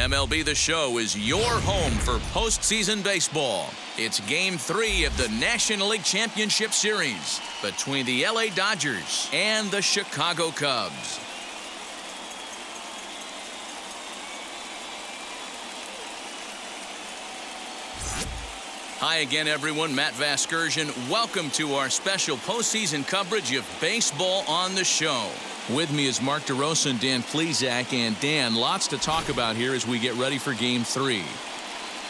MLB The Show is your home for postseason baseball. It's Game 3 of the National League Championship Series between the LA Dodgers and the Chicago Cubs. Hi again, everyone. Matt Vasgersian. Welcome to our special postseason coverage of Baseball on the Show. With me is Mark DeRosa and Dan Plesac. And Dan, lots to talk about here as we get ready for Game 3.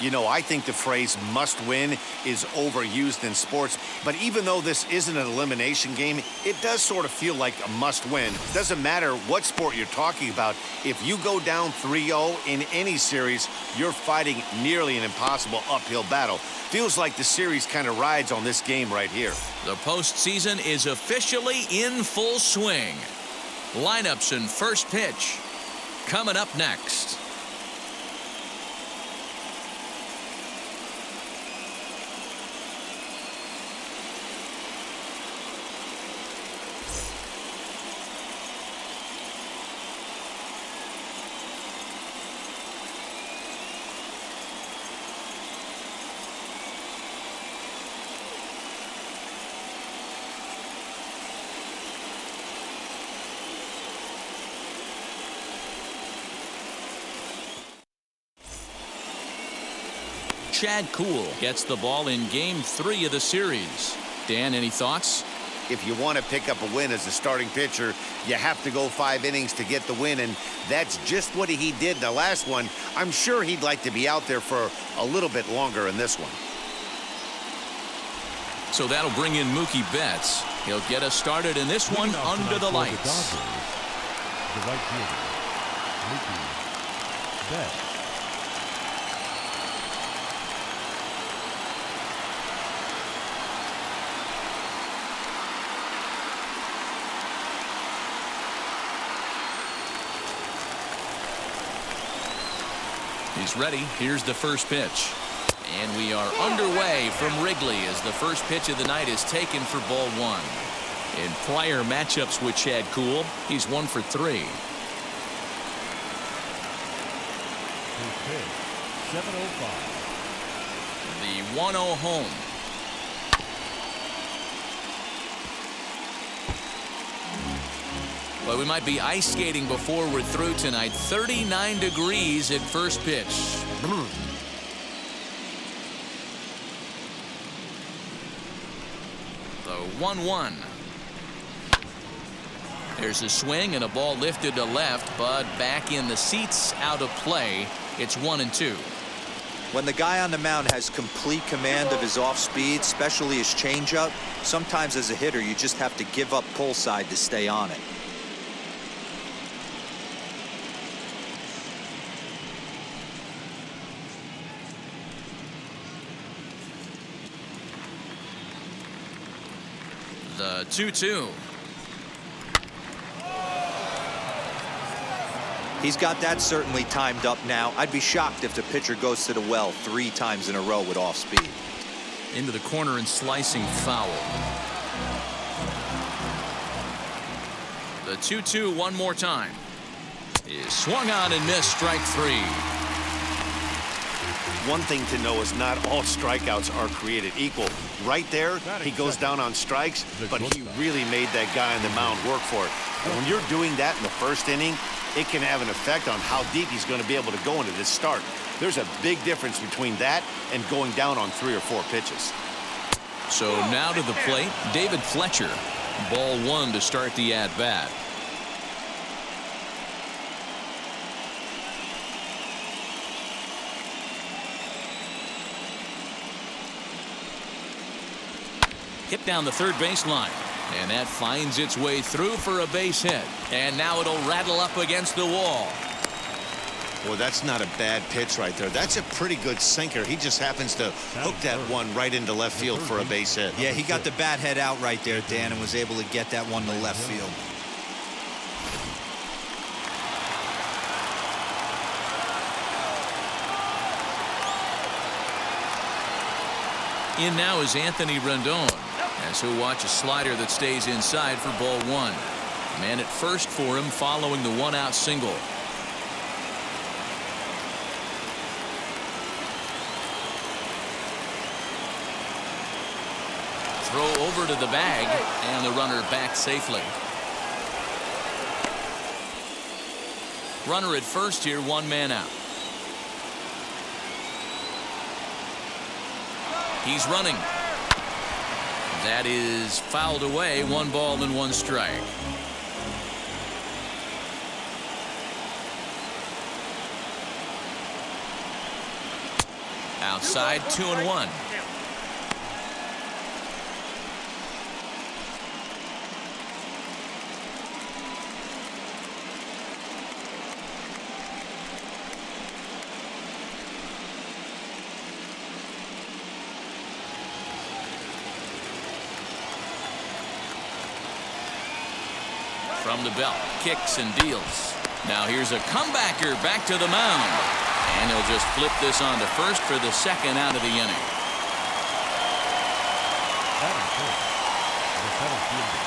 You know, I think the phrase must win is overused in sports. But even though this isn't an elimination game, it does sort of feel like a must win. Doesn't matter what sport you're talking about. If you go down 3-0 in any series, you're fighting nearly an impossible uphill battle. Feels like the series kind of rides on this game right here. The postseason is officially in full swing. Lineups and first pitch coming up next. Chad Kuhl gets the ball in Game 3 of the series. Dan, any thoughts? If you want to pick up a win as a starting pitcher, you have to go 5 innings to get the win, and that's just what he did in the last one. I'm sure he'd like to be out there for a little bit longer in this one. So that'll bring in Mookie Betts. He'll get us started in this one under the lights. The right fielder, Mookie Betts. He's ready. Here's the first pitch. And we are underway from Wrigley as the first pitch of the night is taken for ball 1. In prior matchups with Chad Kuhl, he's 1 for 3. 7:05. The 1-0 home. Well, we might be ice skating before we're through tonight. 39 degrees at first pitch. The 1-1. There's a swing and a ball lifted to left, but back in the seats, out of play. It's 1-2. When the guy on the mound has complete command of his off speed, especially his changeup, sometimes as a hitter you just have to give up pull side to stay on it. The 2-2. He's got that certainly timed up now. I'd be shocked if the pitcher goes to the well 3 times in a row with off speed. Into the corner and slicing foul. The 2-2 one more time. Is swung on and missed, strike 3. One thing to know is not all strikeouts are created equal. Right there, he goes down on strikes, but he really made that guy on the mound work for it. And when you're doing that in the first inning, it can have an effect on how deep he's going to be able to go into this start. There's a big difference between that and going down on 3 or 4 pitches. So now to the plate, David Fletcher. Ball 1 to start the at-bat. Hit down the third baseline. And that finds its way through for a base hit. And now it'll rattle up against the wall. Well, that's not a bad pitch right there. That's a pretty good sinker. He just happens to hook that one right into left field for a base hit. Yeah, he got the bat head out right there, Dan, and was able to get that one to left field. In now is Anthony Rendon, as he'll watch a slider that stays inside for ball 1. Man at first for him following the 1-out single. throw over to the bag, and the runner back safely. Runner at first here, one man out. He's running. That is fouled away. 1 ball and 1 strike. Outside, 2-1. From the belt, kicks and deals. Now here's a comebacker back to the mound. And he'll just flip this on to first for the second out of the inning. Batting first, the center fielder,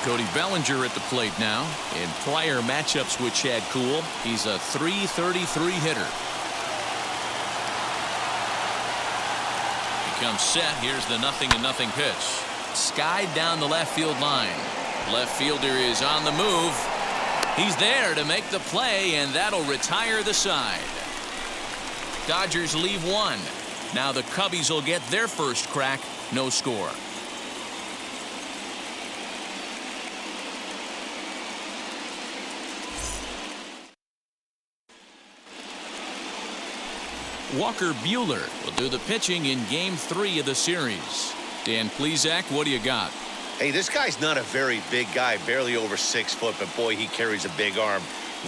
Cody Cody Bellinger. Bellinger at the plate now. In prior matchups with Chad Kuhl, he's a .333 hitter. He comes set. Here's the 0-0 pitch. Skied down the left field line. Left fielder is on the move. He's there to make the play, and that'll retire the side. Dodgers leave 1. Now the Cubbies will get their first crack. No score. Walker Buehler will do the pitching in Game 3 of the series. Dan Plesac, what do you got? Hey, this guy's not a very big guy, barely over 6 foot, but boy, he carries a big arm.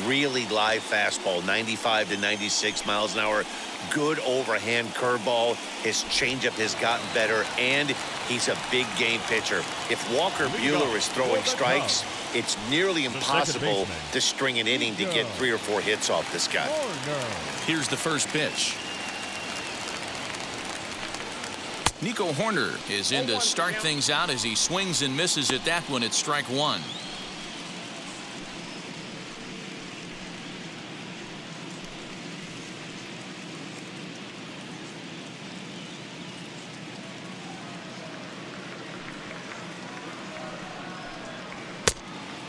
Really live fastball, 95 to 96 miles an hour. Good overhand curveball. His changeup has gotten better, and he's a big game pitcher. If Walker Buehler is throwing strikes, it's nearly impossible to string an inning to get 3 or 4 hits off this guy. Here's the first pitch. Nico Horner is in to start things out as he swings and misses at that one at strike 1.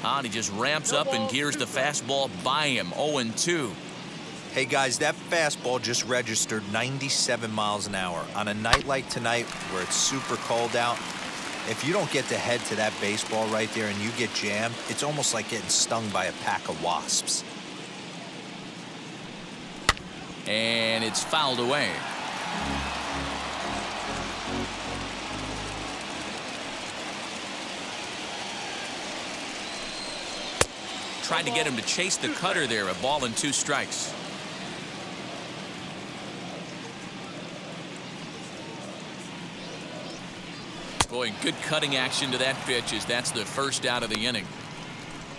And he just ramps up and gears the fastball by him. 0-2. Hey guys, that fastball just registered 97 miles an hour. On a night like tonight where it's super cold out, if you don't get to head to that baseball right there and you get jammed, it's almost like getting stung by a pack of wasps. And it's fouled away. Tried to get him to chase the cutter there. A ball and 2 strikes. Boy, good cutting action to that pitch as that's the first out of the inning.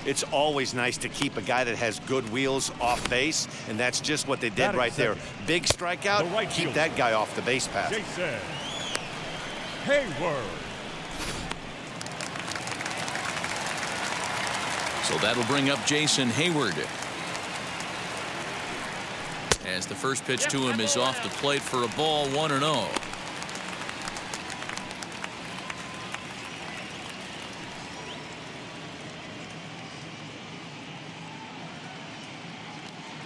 It's always nice to keep a guy that has good wheels off base, and that's just what they did right there. Big strikeout, keep that guy off the base path. Jason Hayward. So that'll bring up Jason Hayward. As the first pitch to him is off the plate for a ball, 1-0.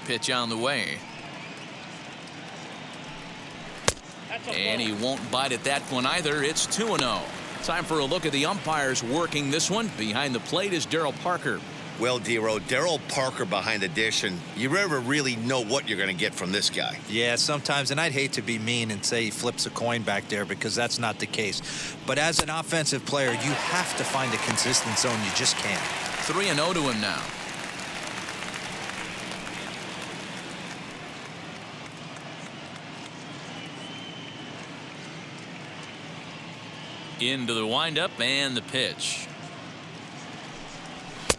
Pitch on the way. And he won't bite at that one either. It's 2-0. Time for a look at the umpires working this one. Behind the plate is Darryl Parker. Well, D-Row, Darryl Parker behind the dish, and you never really know what you're going to get from this guy. Yeah, sometimes, and I'd hate to be mean and say he flips a coin back there because that's not the case. But as an offensive player, you have to find a consistent zone. You just can't. 3-0 to him now. Into the windup and the pitch.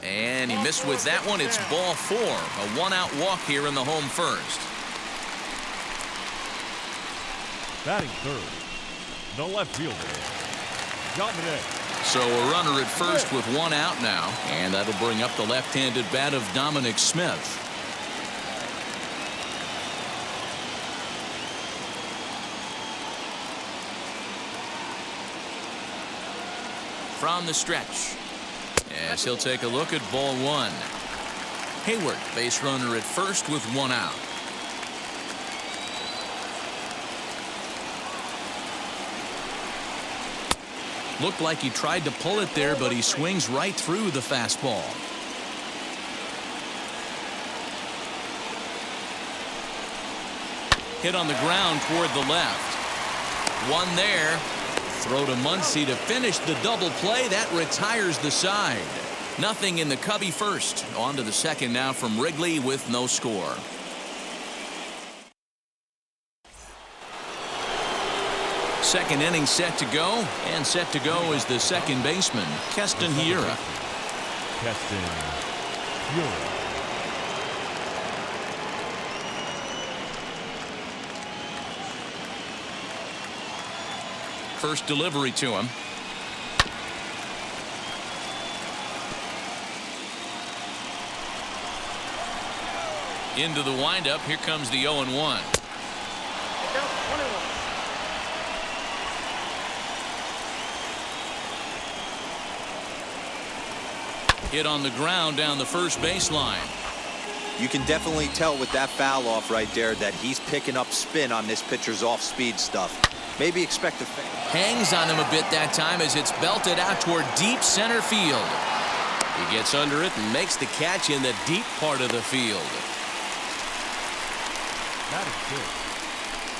And he missed with that one. It's ball 4. A 1-out walk here in the home first. Batting third, the left fielder, Dominic. So a runner at first with 1 out now. And that'll bring up the left-handed bat of Dominic Smith. from the stretch. As he'll take a look at ball one. Hayward, base runner at first with one out. Looked like he tried to pull it there, but he swings right through the fastball. Hit on the ground toward the left. One there. Throw to Muncie to finish the double play. That retires the side. Nothing in the Cubby first. On to the second now from Wrigley with no score. Second inning set to go, and set to go is the second baseman, Keston Hiura. Keston Hiura. First delivery to him. Into the windup. Here comes the 0-1. Hit on the ground down the first baseline. You can definitely tell with that foul off right there that he's picking up spin on this pitcher's off-speed stuff. Maybe expect a hangs on him a bit that time as it's belted out toward deep center field. He gets under it and makes the catch in the deep part of the field. That is good.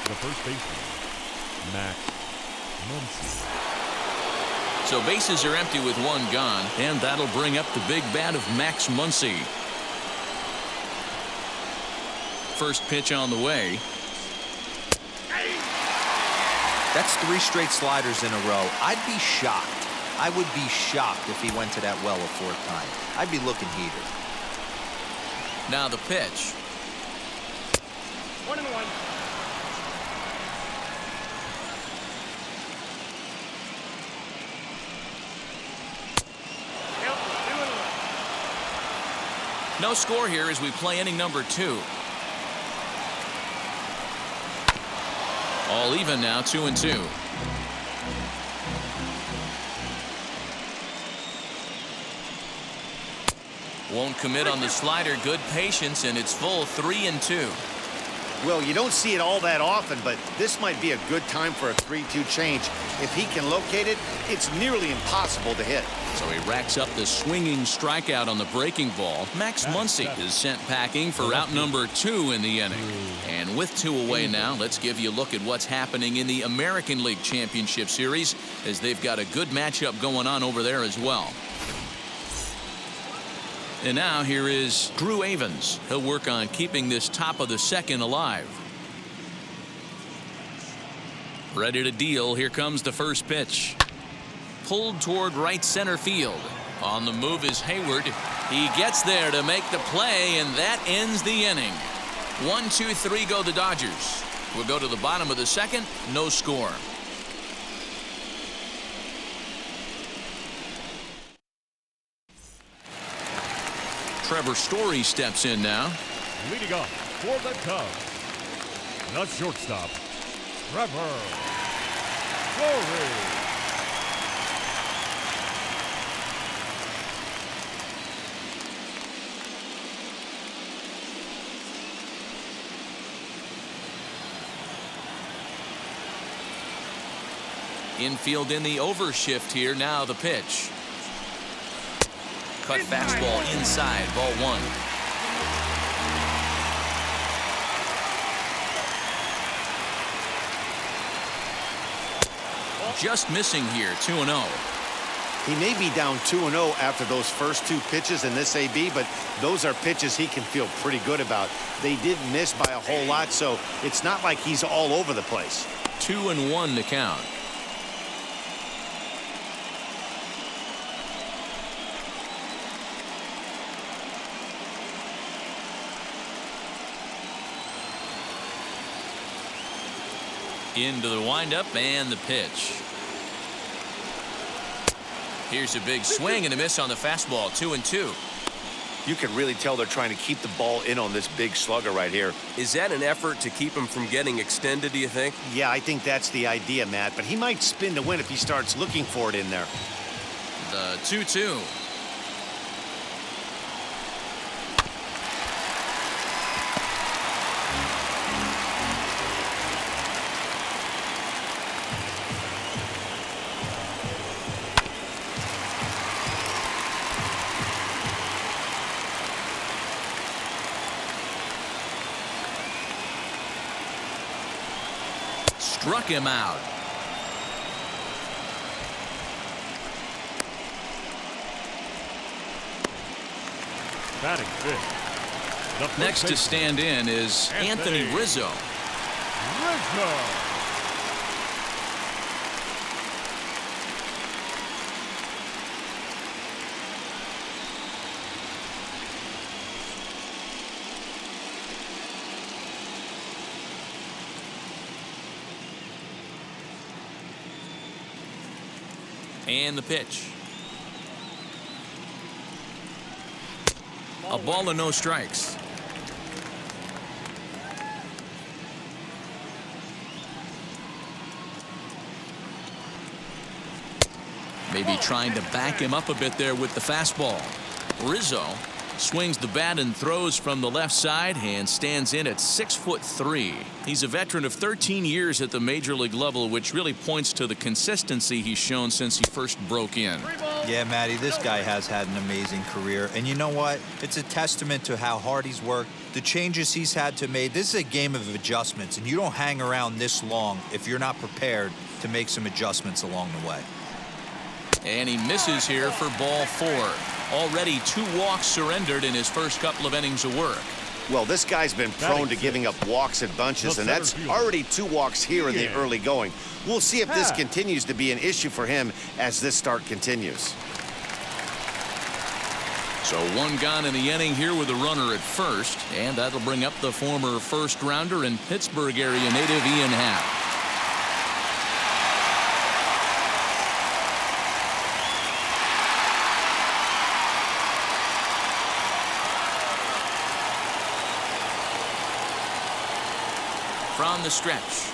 The first baseman, Max Muncie. So bases are empty with one gone, and that'll bring up the big bat of Max Muncie. First pitch on the way. That's 3 straight sliders in a row. I'd be shocked. I would be shocked if he went to that well a 4th time. I'd be looking heated. Now the pitch. 1-1. No score here as we play inning number 2. All even now, 2-2. Won't commit on the slider. Good patience, and it's full 3-2. Well, you don't see it all that often, but this might be a good time for a 3-2 change. If he can locate it, it's nearly impossible to hit. So he racks up the swinging strikeout on the breaking ball. Max Muncie is sent packing for out number 2 in the inning. And with 2 away now, let's give you a look at what's happening in the American League Championship Series, as they've got a good matchup going on over there as well. And now here is Drew Avens. He'll work on keeping this top of the second alive. Ready to deal. Here comes the first pitch. Pulled toward right center field. On the move is Hayward. He gets there to make the play, and that ends the inning. 1-2-3 go the Dodgers. We'll go to the bottom of the second. No score. Trevor Story steps in now. Leading up for the Cubs, the shortstop, Trevor Story. Infield in the overshift here. Now the pitch. Cut fastball inside, ball 1. Just missing here, 2-0. He may be down 2-0 after those first 2 pitches in this AB, but those are pitches he can feel pretty good about. They did miss by a whole lot, so it's not like he's all over the place. 2-1 to count. Into the windup and the pitch. Here's a big swing and a miss on the fastball. 2-2. You can really tell they're trying to keep the ball in on this big slugger right here. Is that an effort to keep him from getting extended, do you think? Yeah, I think that's the idea, Matt, but he might spin to win if he starts looking for it in there. The 2-2. Struck him out. Batting fifth. The first Next to baseman, stand in is Anthony Rizzo. Rizzo. And the pitch. A ball and no strikes. Maybe trying to back him up a bit there with the fastball. Rizzo swings the bat and throws from the left side and stands in at 6'3". He's a veteran of 13 years at the major league level, which really points to the consistency he's shown since he first broke in. Yeah, Matty, this guy has had an amazing career. And you know what? It's a testament to how hard he's worked, the changes he's had to make. This is a game of adjustments, and you don't hang around this long if you're not prepared to make some adjustments along the way. And he misses here for ball 4. Already 2 walks surrendered in his first couple of innings of work. Well, this guy's been prone to giving up walks in bunches, and that's already 2 walks here in the early going. We'll see if this continues to be an issue for him as this start continues. So 1 gone in the inning here with a runner at first, and that'll bring up the former first rounder and Pittsburgh area native Ian Happ. From the stretch.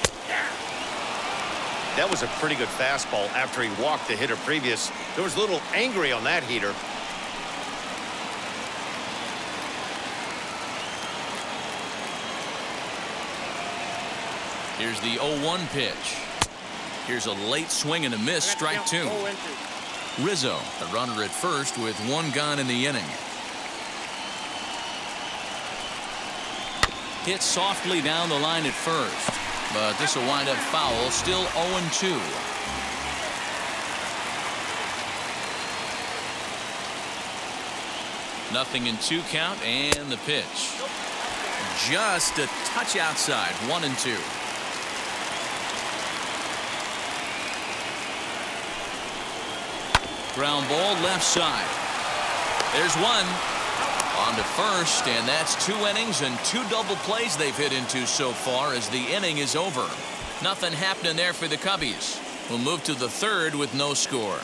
That was a pretty good fastball after he walked the hitter previous. There was a little angry on that heater. Here's the 0-1 pitch. Here's a late swing and a miss, strike 2. Rizzo, the runner at first with 1 gone in the inning. Hit softly down the line at first, but this will wind up foul. Still 0-2. Nothing in 2 count, and the pitch. Just a touch outside. 1-2. Ground ball left side. There's 1. On to first, and that's 2 innings and 2 double plays they've hit into so far as the inning is over. Nothing happening there for the Cubbies. We'll move to the 3rd with no score.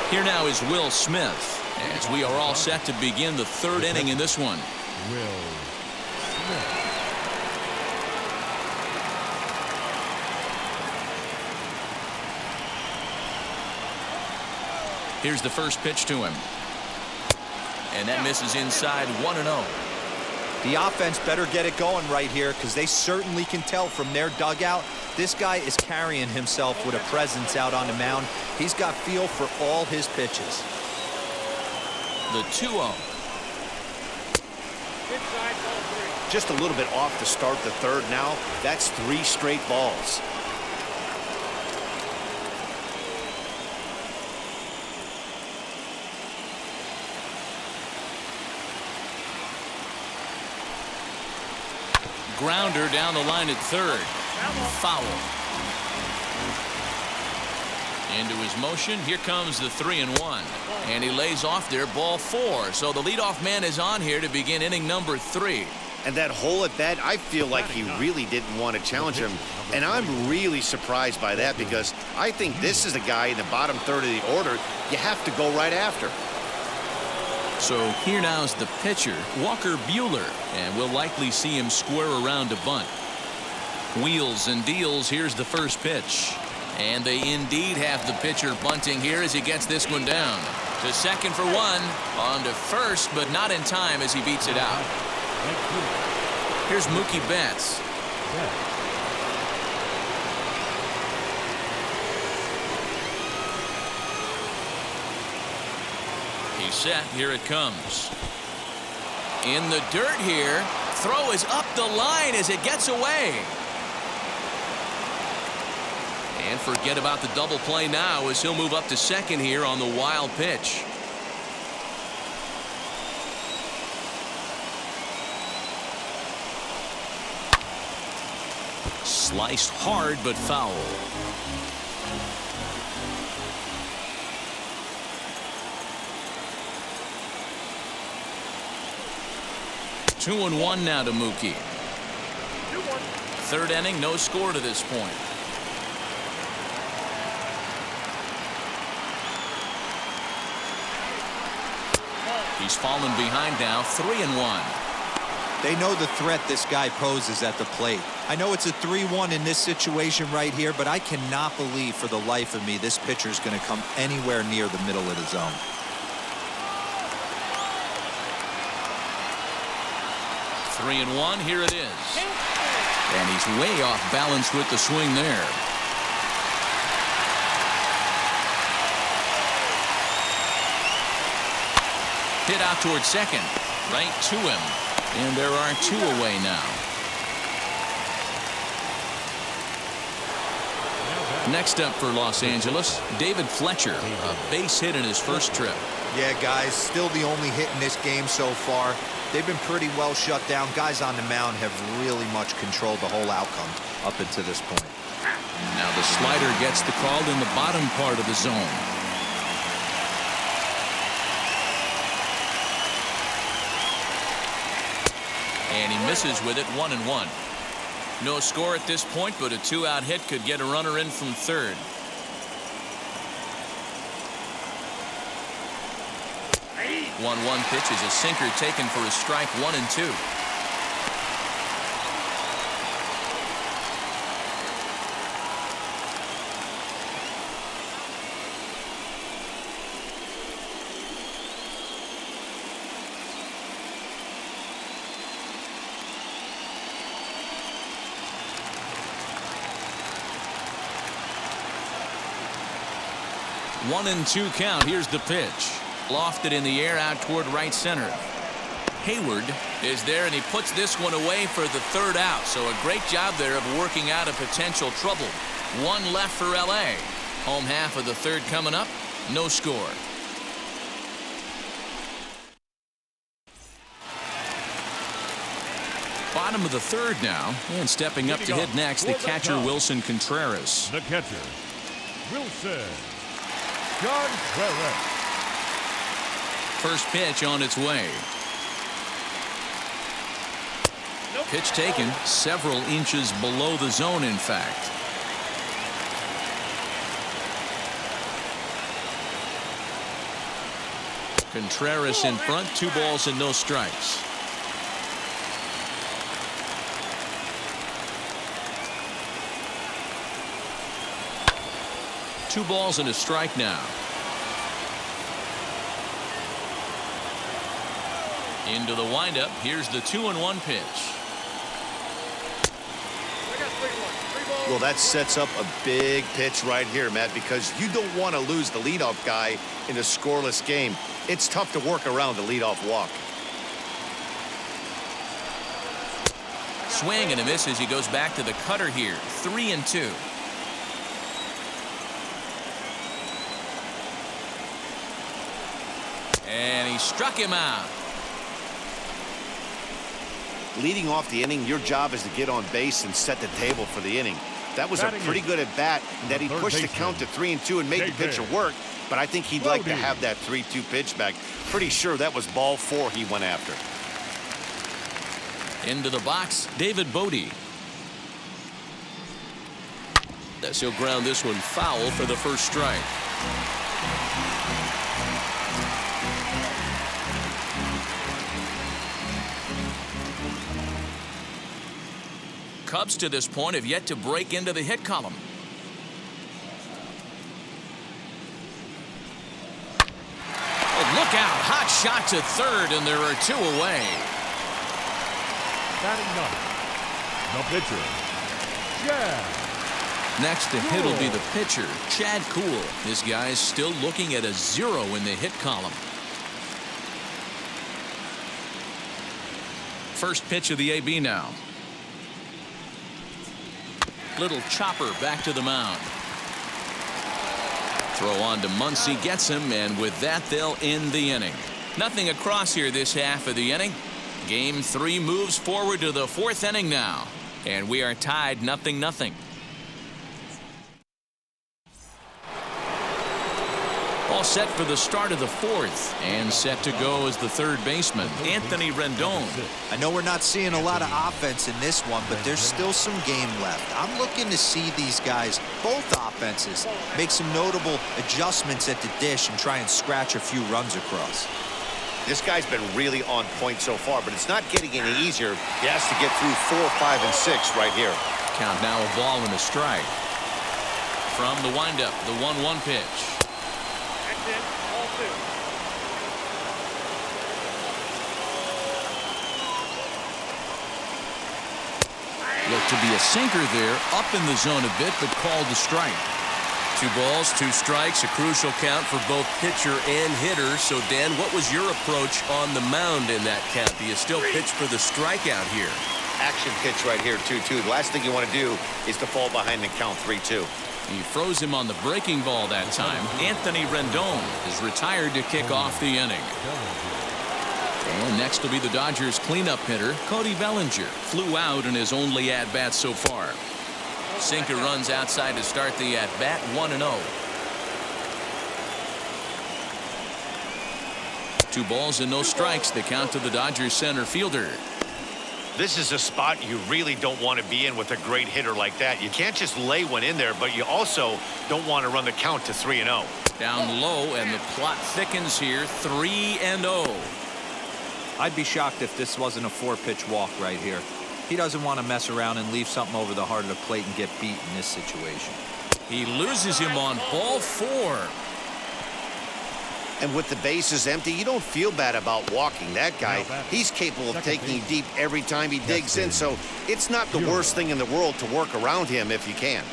Here now is Will Smith, as we are all set to begin the 3rd inning in this one. Will Smith. Here's the first pitch to him. And that misses inside. 1-0. The offense better get it going right here, because they certainly can tell from their dugout this guy is carrying himself with a presence out on the mound. He's got feel for all his pitches. The 2-0. Just a little bit off to start the 3rd now. That's 3 straight balls. Grounder down the line at 3rd. Foul. Into his motion. Here comes the 3-1. And he lays off there. Ball 4. So the leadoff man is on here to begin inning number 3. And that hole at bat, I feel like he really didn't want to challenge him. And I'm really surprised by that, because I think this is a guy in the bottom 3rd of the order you have to go right after. So here now's the pitcher, Walker Buehler, and we'll likely see him square around to bunt. Wheels and deals. Here's the first pitch. And they indeed have the pitcher bunting here as he gets this one down. To second for one. On to first, but not in time as he beats it out. Here's Mookie Betts. He's set. Here it comes. In the dirt here. Throw is up the line as it gets away. And forget about the double play now as he'll move up to second here on the wild pitch. Sliced hard but foul. Two and one now to Mookie. Third inning, no score to this point. He's fallen behind now, 3-1. They know the threat this guy poses at the plate. I know it's a 3-1 in this situation right here, but I cannot believe for the life of me this pitcher is going to come anywhere near the middle of the zone. Three and one, here it is. And he's way off balance with the swing there. Hit out towards second. Right to him. And there are two away now. Next up for Los Angeles, David Fletcher. A base hit in his first trip. Yeah, guys, still the only hit in this game so far. They've been pretty well shut down. Guys on the mound have really much controlled the whole outcome up until this point. Now the slider gets the call in the bottom part of the zone. And he misses with it, 1-1. No score at this point, but a two-out hit could get a runner in from third. One pitch is a sinker taken for a strike, 1-2. One and two count. Here's the pitch. Lofted in the air out toward right center. Hayward is there, and he puts this one away for the third out. So a great job there of working out a potential trouble. One left for L.A. Home half of the third coming up. No score. Bottom of the third now, and stepping up to hit next, the catcher Wilson Contreras. The catcher, Wilson Contreras. First pitch on its way. Pitch taken several inches below the zone, in fact. Contreras in front, 2 balls and no strikes. Two balls and a strike now. Into the windup. Here's the 2-1 pitch. Well, that sets up a big pitch right here, Matt, because you don't want to lose the leadoff guy in a scoreless game. It's tough to work around the leadoff walk. Swing and a miss as he goes back to the cutter here. 3-2. And he struck him out. Leading off the inning, your job is to get on base and set the table for the inning. That was a pretty good at bat, and that he pushed the count to 3-2 and made the pitcher work. But I think he'd like to have that 3-2 pitch back. Pretty sure that was ball 4 he went after. Into the box, David Bodie. As he'll ground this one foul for the first strike. Cubs to this point have yet to break into the hit column. Oh, look out. Hot shot to third, and there are 2 away. Batting ninth, the pitcher, Chad. Next to hit will be the pitcher, Chad Cool. This guy's still looking at a 0 in the hit column. First pitch of the AB now. Little chopper back to the mound. Throw on to Muncie, gets him, and with that they'll end the inning. Nothing across here this half of the inning. Game 3 moves forward to the 4th inning now, and we are tied 0-0. All set for the start of the 4th, and set to go as the third baseman, Anthony Rendon. I know we're not seeing a lot of offense in this one, but there's still some game left. I'm looking to see these guys, both offenses, make some notable adjustments at the dish and try and scratch a few runs across. This guy's been really on point so far, but it's not getting any easier. He has to get through 4, 5, and 6 right here. Count now a ball and a strike. From the windup, the 1-1 pitch. Looked to be a sinker there, up in the zone a bit, but called a strike. 2 balls, 2 strikes, a crucial count for both pitcher and hitter. So, Dan, what was your approach on the mound in that count? Do you still pitch for the strikeout here? Action pitch right here, 2-2. The last thing you want to do is to fall behind and count 3-2. He froze him on the breaking ball that time. Anthony Rendon is retired to kick off the inning. And next will be the Dodgers cleanup hitter, Cody Bellinger. Flew out in his only at-bat so far. Sinker runs outside to start the at-bat, 1-0. 2 balls and no strikes, the count to the Dodgers center fielder. This is a spot you really don't want to be in with a great hitter like that. You can't just lay one in there, but you also don't want to run the count to 3-0. Down low, and the plot thickens here, 3-0. I'd be shocked if this wasn't a 4-pitch walk right here. He doesn't want to mess around and leave something over the heart of the plate and get beat in this situation. He loses him on ball 4. And with the bases empty, you don't feel bad about walking that guy. He's capable of taking you deep every time he digs in, so it's not the worst thing in the world to work around him if you can.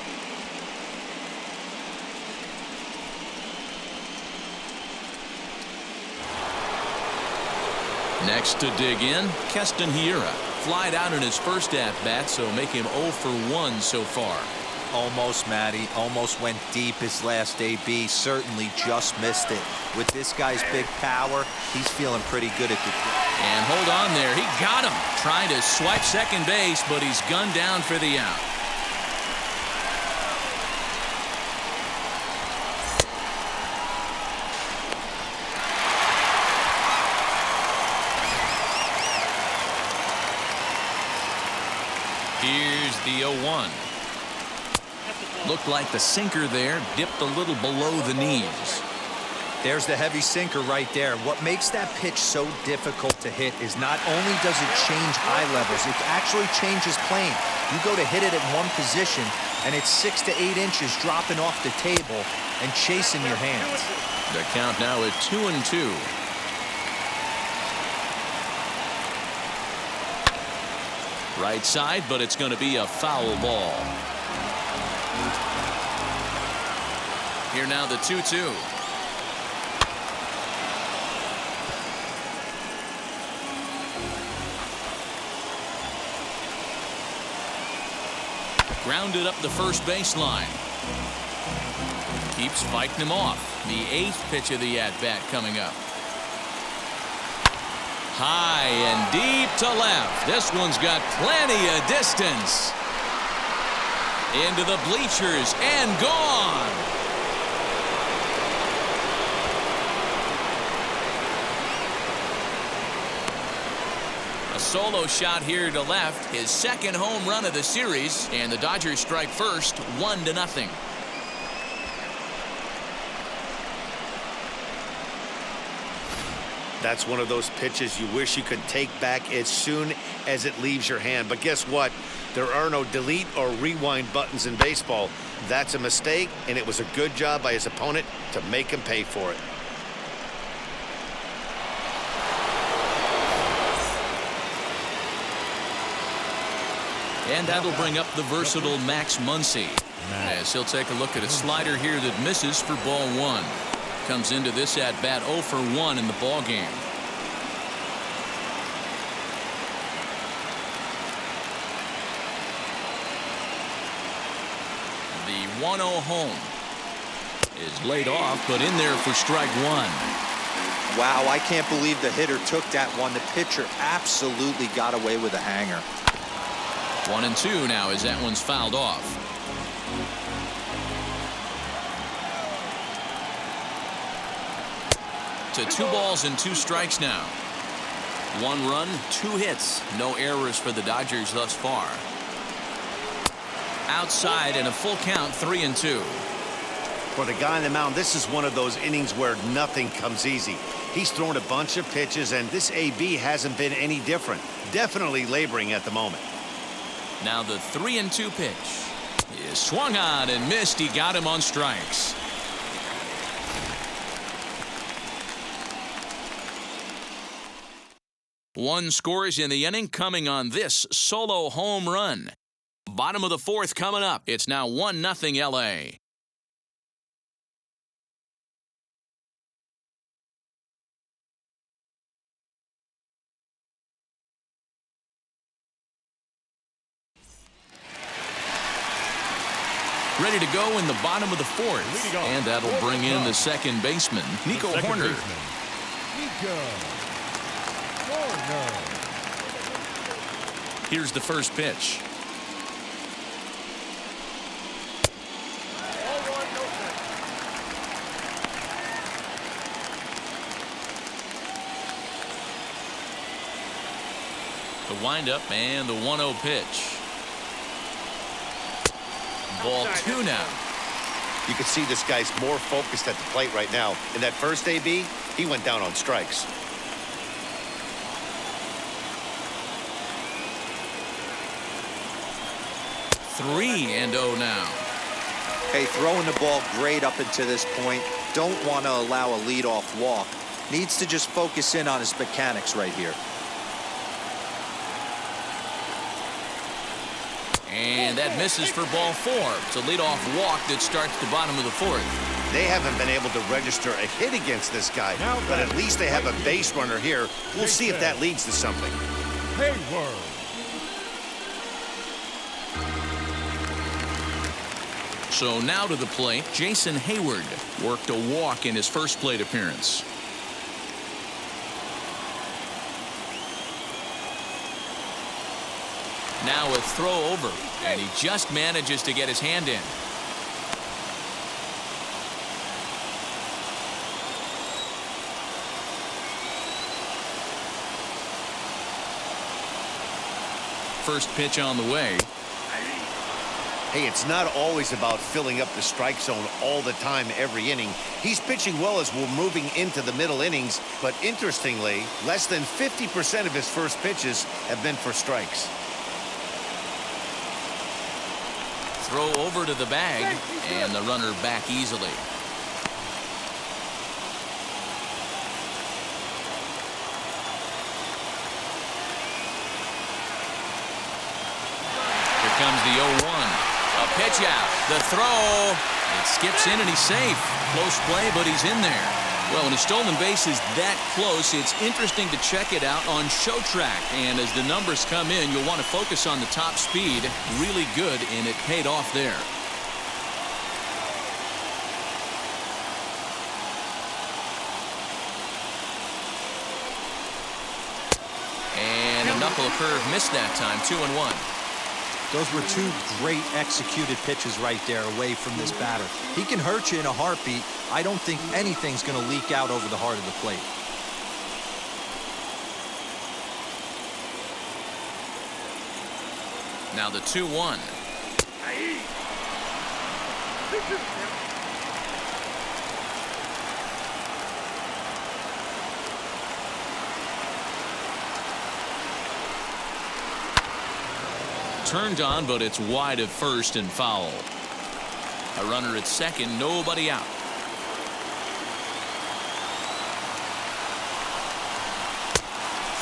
Next to dig in, Keston Hiura. Flied out in his first at-bat, so make him 0 for 1 so far. Almost, Matty. Almost went deep his last AB. Certainly just missed it. With this guy's big power, he's feeling pretty good at the... And hold on there. He got him. Trying to swipe second base, but he's gunned down for the out. Here's the 0-1. Looked like the sinker there dipped a little below the knees. There's the heavy sinker right there. What makes that pitch so difficult to hit is not only does it change eye levels, it actually changes plane. You go to hit it at one position, and it's 6 to 8 inches dropping off the table and chasing your hands. The count now at 2-2. Right side, but it's going to be a foul ball. Here now the 2-2. Grounded up the first baseline. Keeps fighting him off. The 8th pitch of the at-bat coming up. High and deep to left. This one's got plenty of distance. Into the bleachers and gone. A solo shot here to left. His second home run of the series. And the Dodgers strike first, 1-0. That's one of those pitches you wish you could take back as soon as it leaves your hand. But guess what? There are no delete or rewind buttons in baseball. That's a mistake, and it was a good job by his opponent to make him pay for it. And that'll bring up the versatile Max Muncie, as he'll take a look at a slider here that misses for ball one. Comes into this at bat 0 for 1 in the ball game. The 1-0 home is laid off, but in there for strike one. Wow, I can't believe the hitter took that one. The pitcher absolutely got away with a hanger. 1-2 now as that one's fouled off. To 2 balls and 2 strikes now. 1 run, 2 hits, no errors for the Dodgers thus far. Outside and a full count, 3-2. For the guy on the mound, this is one of those innings where nothing comes easy. He's thrown a bunch of pitches, and this AB hasn't been any different. Definitely laboring at the moment. Now the 3-2 pitch is swung on and missed. He got him on strikes. One scores in the inning coming on this solo home run. Bottom of the 4th coming up. It's now 1-0 LA. Ready to go in the bottom of the 4th. And that'll bring in the second baseman, Nico Horner. Here's the first pitch. The windup and the 1-0 pitch. Ball 2 now. You can see this guy's more focused at the plate right now. In that first AB, he went down on strikes. Three and 0 now. Hey, throwing the ball great up until this point. Don't want to allow a leadoff walk. Needs to just focus in on his mechanics right here. And that misses for ball 4. It's a leadoff walk that starts the bottom of the 4th. They haven't been able to register a hit against this guy, but at least they have a base runner here. We'll see if that leads to something. Hayward. So now to the plate, Jason Hayward worked a walk in his first plate appearance. Now a throw over, and he just manages to get his hand in. First pitch on the way. Hey, it's not always about filling up the strike zone all the time every inning. He's pitching well as we're moving into the middle innings, but interestingly, less than 50% of his first pitches have been for strikes. Throw over to the bag, and the runner back easily. Here comes the 0-1. A pitch out. The throw. It skips in, and he's safe. Close play, but he's in there. Well, when a stolen base is that close, it's interesting to check it out on Show Track. And as the numbers come in, you'll want to focus on the top speed. Really good, and it paid off there. And a knuckle curve missed that time. 2-1. Those were 2 great executed pitches right there away from this batter. He can hurt you in a heartbeat. I don't think anything's going to leak out over the heart of the plate. Now the 2-1. turned on, but it's wide at first and foul. A runner at second, nobody out.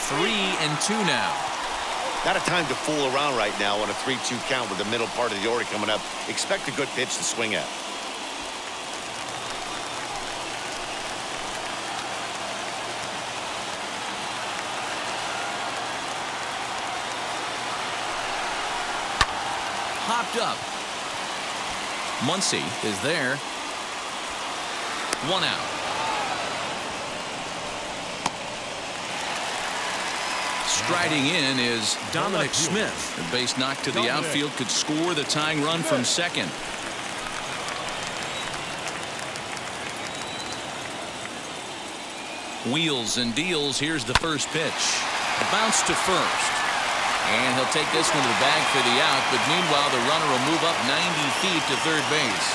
Three and two now. Not a time to fool around right now on a 3-2 count with the middle part of the order coming up. Expect a good pitch to swing at. Hopped up. Muncie is there. One out. Striding in is Dominic Smith. The base knock to the outfield could score the tying run from second. Wheels and deals. Here's the first pitch. Bounce to first. And he'll take this one to the bag for the out, but meanwhile the runner will move up 90 feet to third base.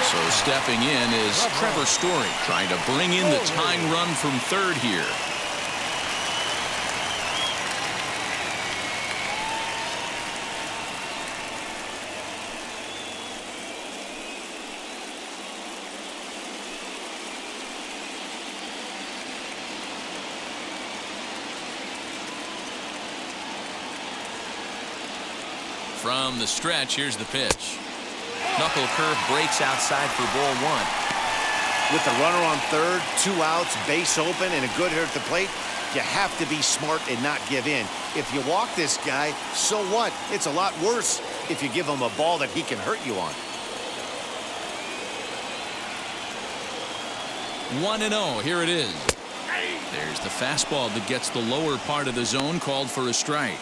So stepping in is Trevor Story, trying to bring in the tying run from third here. From the stretch, here's the pitch. Knuckle curve breaks outside for ball one. With the runner on third, 2 outs, base open, and a good hitter at the plate, you have to be smart and not give in. If you walk this guy, so what? It's a lot worse if you give him a ball that he can hurt you on. 1-0. Here it is. There's the fastball that gets the lower part of the zone, called for a strike.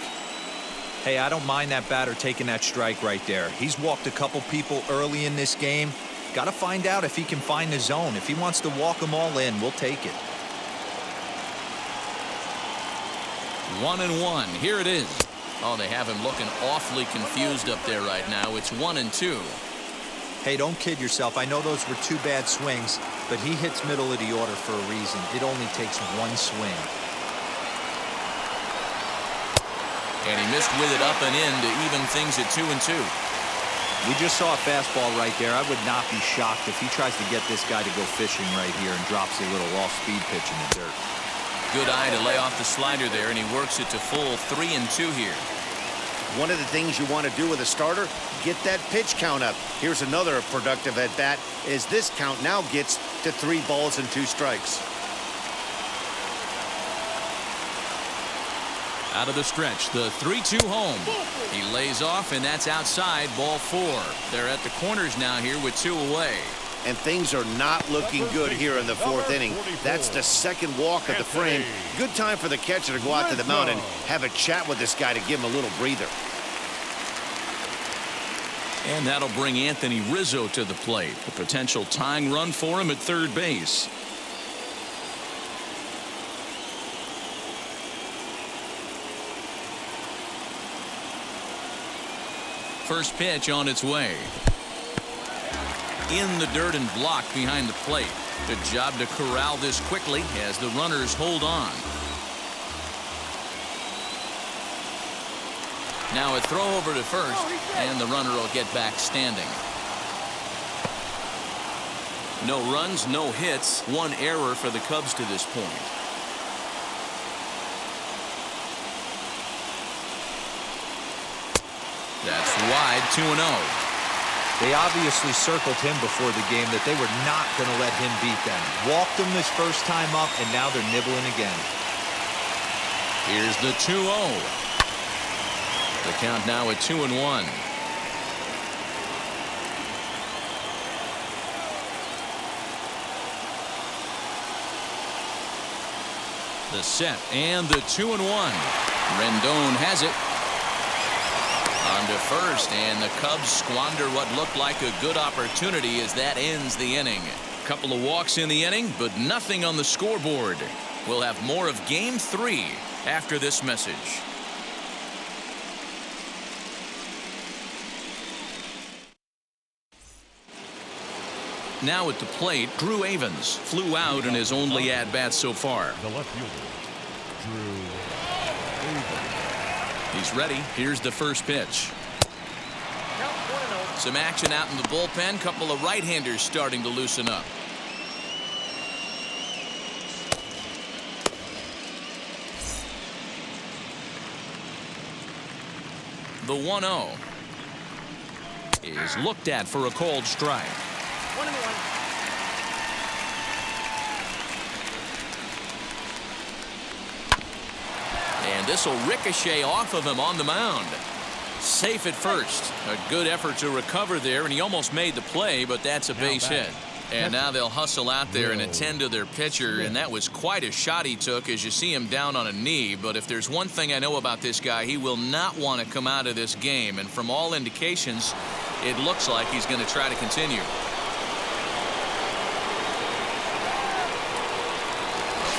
Hey, I don't mind that batter taking that strike right there. He's walked a couple people early in this game. Got to find out if he can find the zone. If he wants to walk them all in, we'll take it. 1-1. Here it is. Oh, they have him looking awfully confused up there right now. It's 1-2. Hey, don't kid yourself. I know those were 2 bad swings, but he hits middle of the order for a reason. It only takes 1 swing. And he missed with it up and in to even things at 2-2. We just saw a fastball right there. I would not be shocked if he tries to get this guy to go fishing right here and drops a little off-speed pitch in the dirt. Good eye to lay off the slider there, and he works it to full 3-2 here. One of the things you want to do with a starter, get that pitch count up. Here's another productive at-bat as this count now gets to 3 balls and 2 strikes. Out of the stretch, the 3-2 home. He lays off, and that's outside, ball 4. They're at the corners now here with 2 away. And things are not looking good here in the 4th inning. That's the second walk of the frame. Good time for the catcher to go out to the mound and have a chat with this guy to give him a little breather. And that'll bring Anthony Rizzo to the plate. A potential tying run for him at third base. First pitch on its way. In the dirt and blocked behind the plate. Good job to corral this quickly as the runners hold on. Now a throw over to first, and the runner will get back standing. No runs, no hits, 1 error for the Cubs to this point. That's wide, 2-0. They obviously circled him before the game that they were not going to let him beat them. Walked him this first time up, and now they're nibbling again. Here's the 2-0. The count now at 2-1. The set and the 2-1. Rendon has it. On to first, and the Cubs squander what looked like a good opportunity as that ends the inning. Couple of walks in the inning, but nothing on the scoreboard. We'll have more of Game 3 after this message. Now at the plate, Drew Avens flew out in his only at-bat so far. The left fielder, Drew Avens. He's ready. Here's the first pitch. Some action out in the bullpen. Couple of right-handers starting to loosen up. The 1-0 is looked at for a called strike. 1-1. And this will ricochet off of him on the mound. Safe at first. A good effort to recover there, and he almost made the play, but that's a base hit. And now they'll hustle out there and attend to their pitcher, and that was quite a shot he took as you see him down on a knee. But if there's one thing I know about this guy, he will not want to come out of this game. And from all indications, it looks like he's going to try to continue.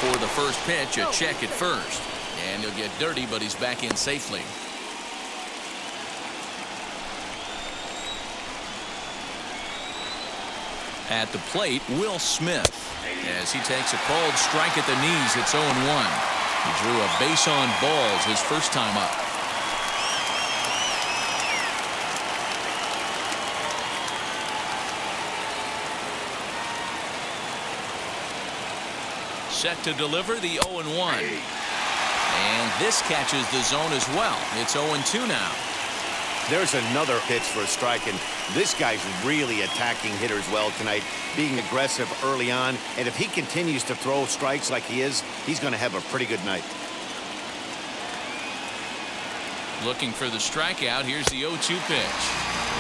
For the first pitch, a check at first. And he'll get dirty, but he's back in safely. At the plate, Will Smith. As he takes a called strike at the knees, it's 0-1. He drew a base on balls his first time up. Set to deliver the 0-1. And this catches the zone as well. It's 0-2 now. There's another pitch for a strike, and this guy's really attacking hitters well tonight, being aggressive early on. And if he continues to throw strikes like he is, he's going to have a pretty good night. Looking for the strikeout. Here's the 0-2 pitch.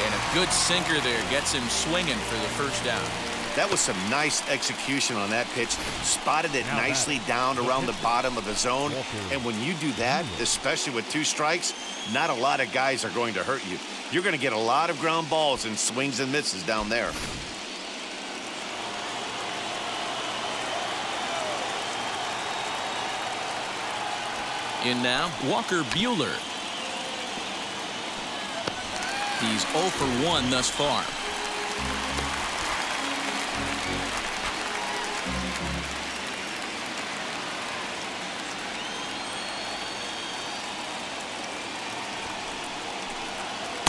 And a good sinker there gets him swinging for the first out. That was some nice execution on that pitch. Spotted it nicely down around the bottom of the zone. And when you do that, especially with 2 strikes, not a lot of guys are going to hurt you. You're going to get a lot of ground balls and swings and misses down there. In now, Walker Buehler. He's 0 for 1 thus far.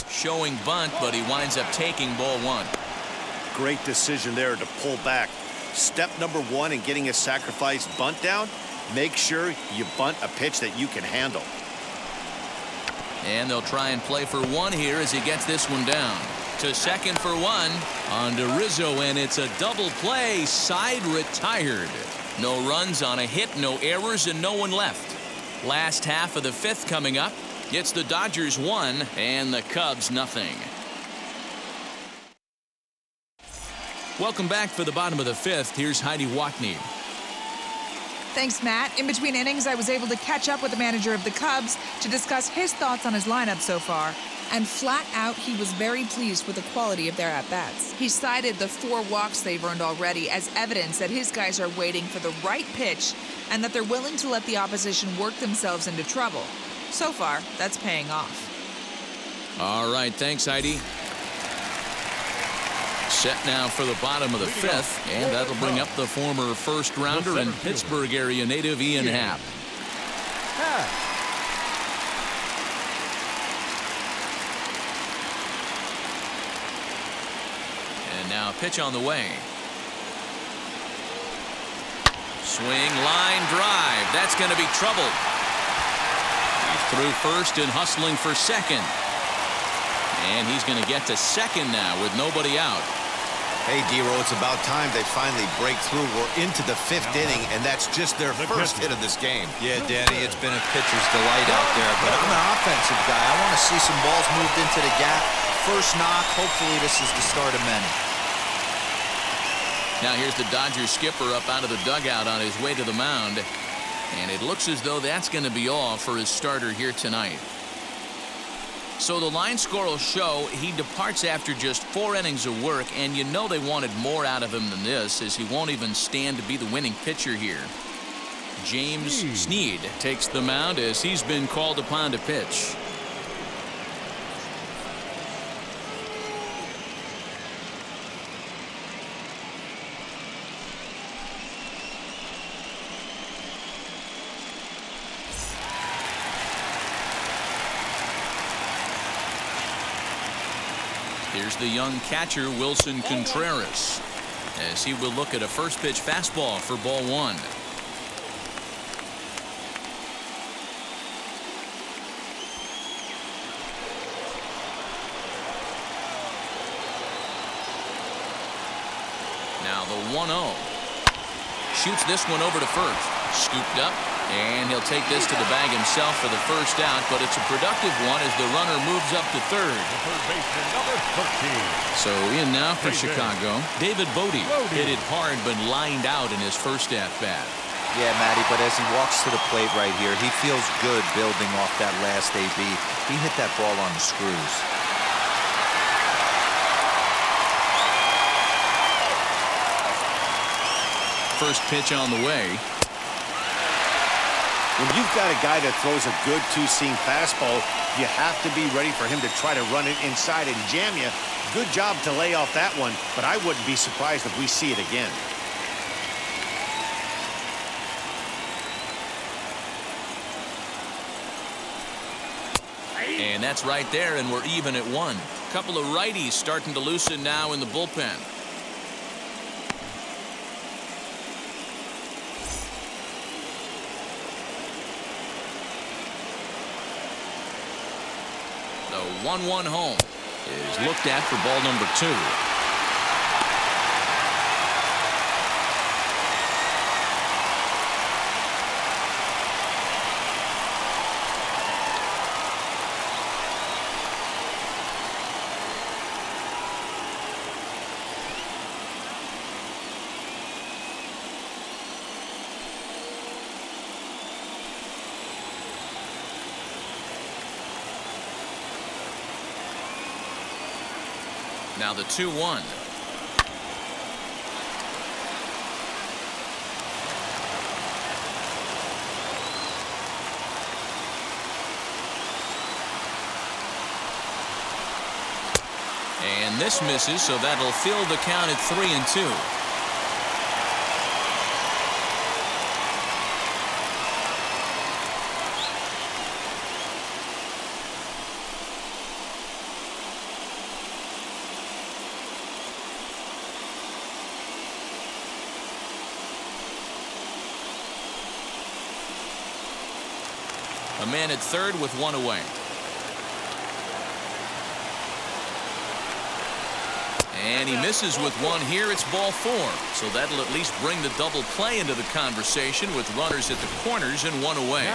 Showing bunt, but he winds up taking ball 1. Great decision there to pull back. Step number 1 in getting a sacrifice bunt down, make sure you bunt a pitch that you can handle. And they'll try and play for 1 here as he gets this one down. To second for 1. On to Rizzo, and it's a double play. Side retired. No runs on a hit, no errors, and no one left. Last half of the 5th coming up. It's the Dodgers 1 and the Cubs nothing. Welcome back for the bottom of the 5th. Here's Heidi Watney. Thanks, Matt. In between innings, I was able to catch up with the manager of the Cubs to discuss his thoughts on his lineup so far. And flat out, he was very pleased with the quality of their at-bats. He cited the 4 walks they've earned already as evidence that his guys are waiting for the right pitch and that they're willing to let the opposition work themselves into trouble. So far, that's paying off. All right, thanks, Heidi. Set now for the bottom of the 5th, and that'll bring up the former first-rounder and Pittsburgh area native Ian Happ. And now a pitch on the way. Swing, line, drive. That's going to be trouble. Through first and hustling for second. And he's going to get to second now with nobody out. Hey, D-Row, it's about time they finally break through. We're into the 5th inning, and that's just their first hit of this game. Yeah, Danny, it's been a pitcher's delight out there, but I'm an offensive guy. I want to see some balls moved into the gap. First knock, hopefully this is the start of many. Now here's the Dodgers skipper up out of the dugout on his way to the mound. And it looks as though that's going to be all for his starter here tonight. So the line score will show he departs after just 4 innings of work, and you know they wanted more out of him than this, as he won't even stand to be the winning pitcher here. James Sneed takes the mound as he's been called upon to pitch. Here's the young catcher, Wilson Contreras, as he will look at a first pitch fastball for ball one. Now the 1-0. Shoots this one over to first. Scooped up, and he'll take this to the bag himself for the first out, but it's a productive one as the runner moves up to third. The third baseman, number 13. So in now for Chicago, David Bodie. Hit it hard but lined out in his first at-bat. Yeah, Matty, but as he walks to the plate right here, he feels good building off that last AB. He hit that ball on the screws. First pitch on the way. When you've got a guy that throws a good two-seam fastball, you have to be ready for him to try to run it inside and jam you. Good job to lay off that one, but I wouldn't be surprised if we see it again. And that's right there, and we're even at one. Couple of righties starting to loosen now in the bullpen. The 1-1 home is looked at for ball number 2. Now the 2-1. And this misses, so that'll fill the count at 3-2. A man at third with one away. And he misses with one here. It's ball 4. So that'll at least bring the double play into the conversation with runners at the corners and one away.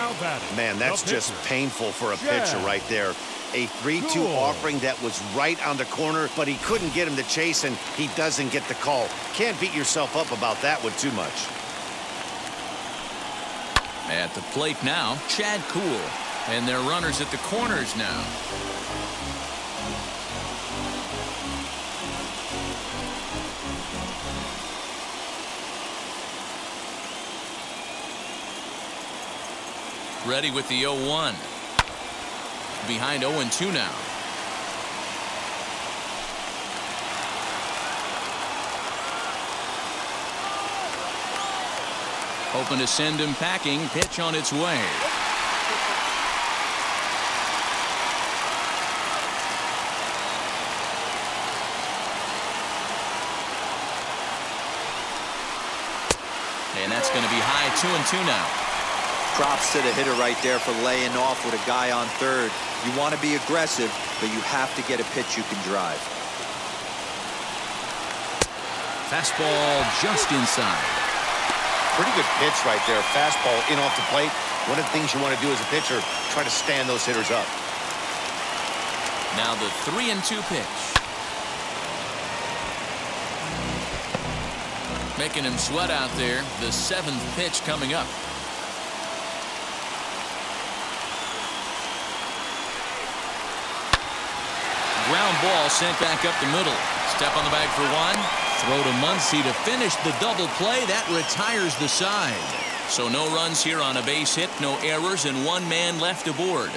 Man, that's just painful for a pitcher right there. A 3-2 offering that was right on the corner, but he couldn't get him to chase, and he doesn't get the call. Can't beat yourself up about that one too much. At the plate now, Chad Kuhl. And they're runners at the corners now. Ready with the 0-1. Behind 0-2 now. Hoping to send him packing. Pitch on its way. And that's going to be high. 2-2 now. Props to the hitter right there for laying off with a guy on third. You want to be aggressive, but you have to get a pitch you can drive. Fastball just inside. Pretty good pitch right there. Fastball in off the plate. One of the things you want to do as a pitcher, try to stand those hitters up. Now the 3-2 pitch. Making him sweat out there. The 7th pitch coming up. Ground ball sent back up the middle. Step on the bag for one. Throw to Muncie to finish the double play. That retires the side. So no runs here on a base hit, no errors, and one man left aboard.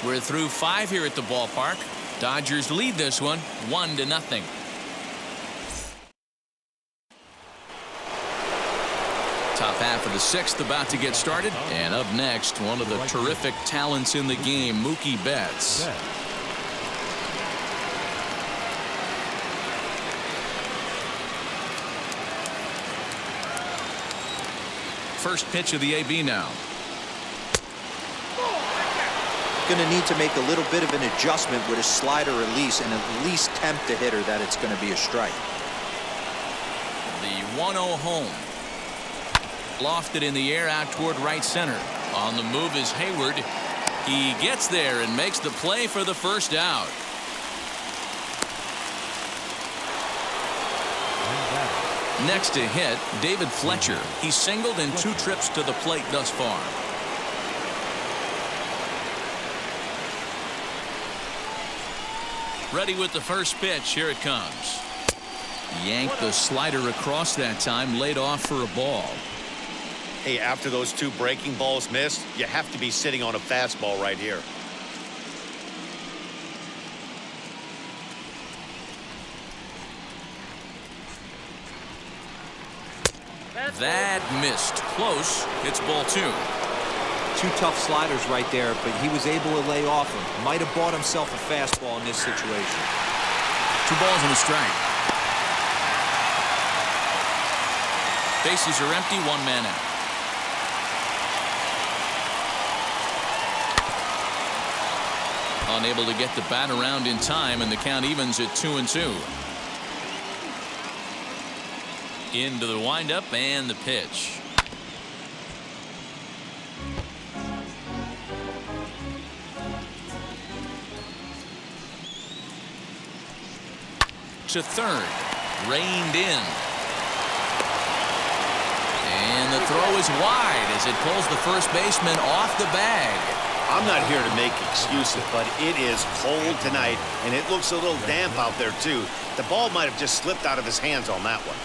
We're through 5 here at the ballpark. Dodgers lead this one 1-0. Top half of the 6th about to get started. And up next, one of the terrific talents in the game, Mookie Betts. first pitch of the AB now. Going to need to make a little bit of an adjustment with his slider release and at least tempt the hitter that it's going to be a strike. The 1-0 home. Lofted in the air out toward right center. On the move is Hayward. He gets there and makes the play for the first out. Next to hit, David Fletcher. He's singled in 2 trips to the plate thus far. Ready with the first pitch. Here it comes. Yanked the slider across that time, laid off for a ball. Hey, after those 2 breaking balls missed, you have to be sitting on a fastball right here. That missed. Close. It's ball 2. 2 tough sliders right there, but he was able to lay off him. Might have bought himself a fastball in this situation. 2 balls and a strike. Bases are empty. 1 man out. Unable to get the bat around in time, and the count evens at 2-2. Into the windup and the pitch. To third. Reined in. And the throw is wide as it pulls the first baseman off the bag. I'm not here to make excuses, but it is cold tonight, and it looks a little damp out there, too. The ball might have just slipped out of his hands on that one.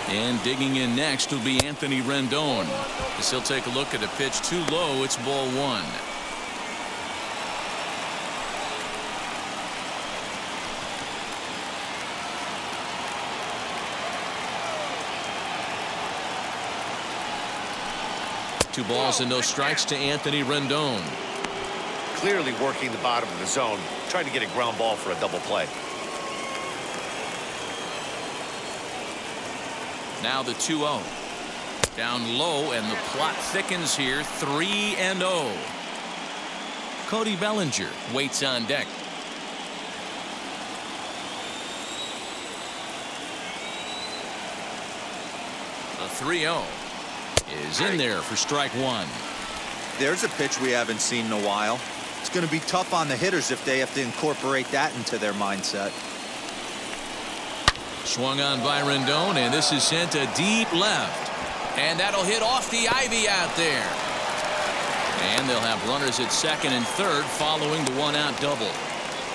And digging in next will be Anthony Rendon. As he'll take a look at a pitch too low. It's ball 1. Two balls and no strikes to Anthony Rendon. Clearly working the bottom of the zone, trying to get a ground ball for a double play. Now the 2-0. Down low, and the plot thickens here. 3-0. Cody Bellinger waits on deck. The 3-0 is in there for strike 1. There's a pitch we haven't seen in a while. It's going to be tough on the hitters if they have to incorporate that into their mindset. Swung on by Rendon, and this is sent to deep left. And that'll hit off the ivy out there. And they'll have runners at second and third following the 1-out double.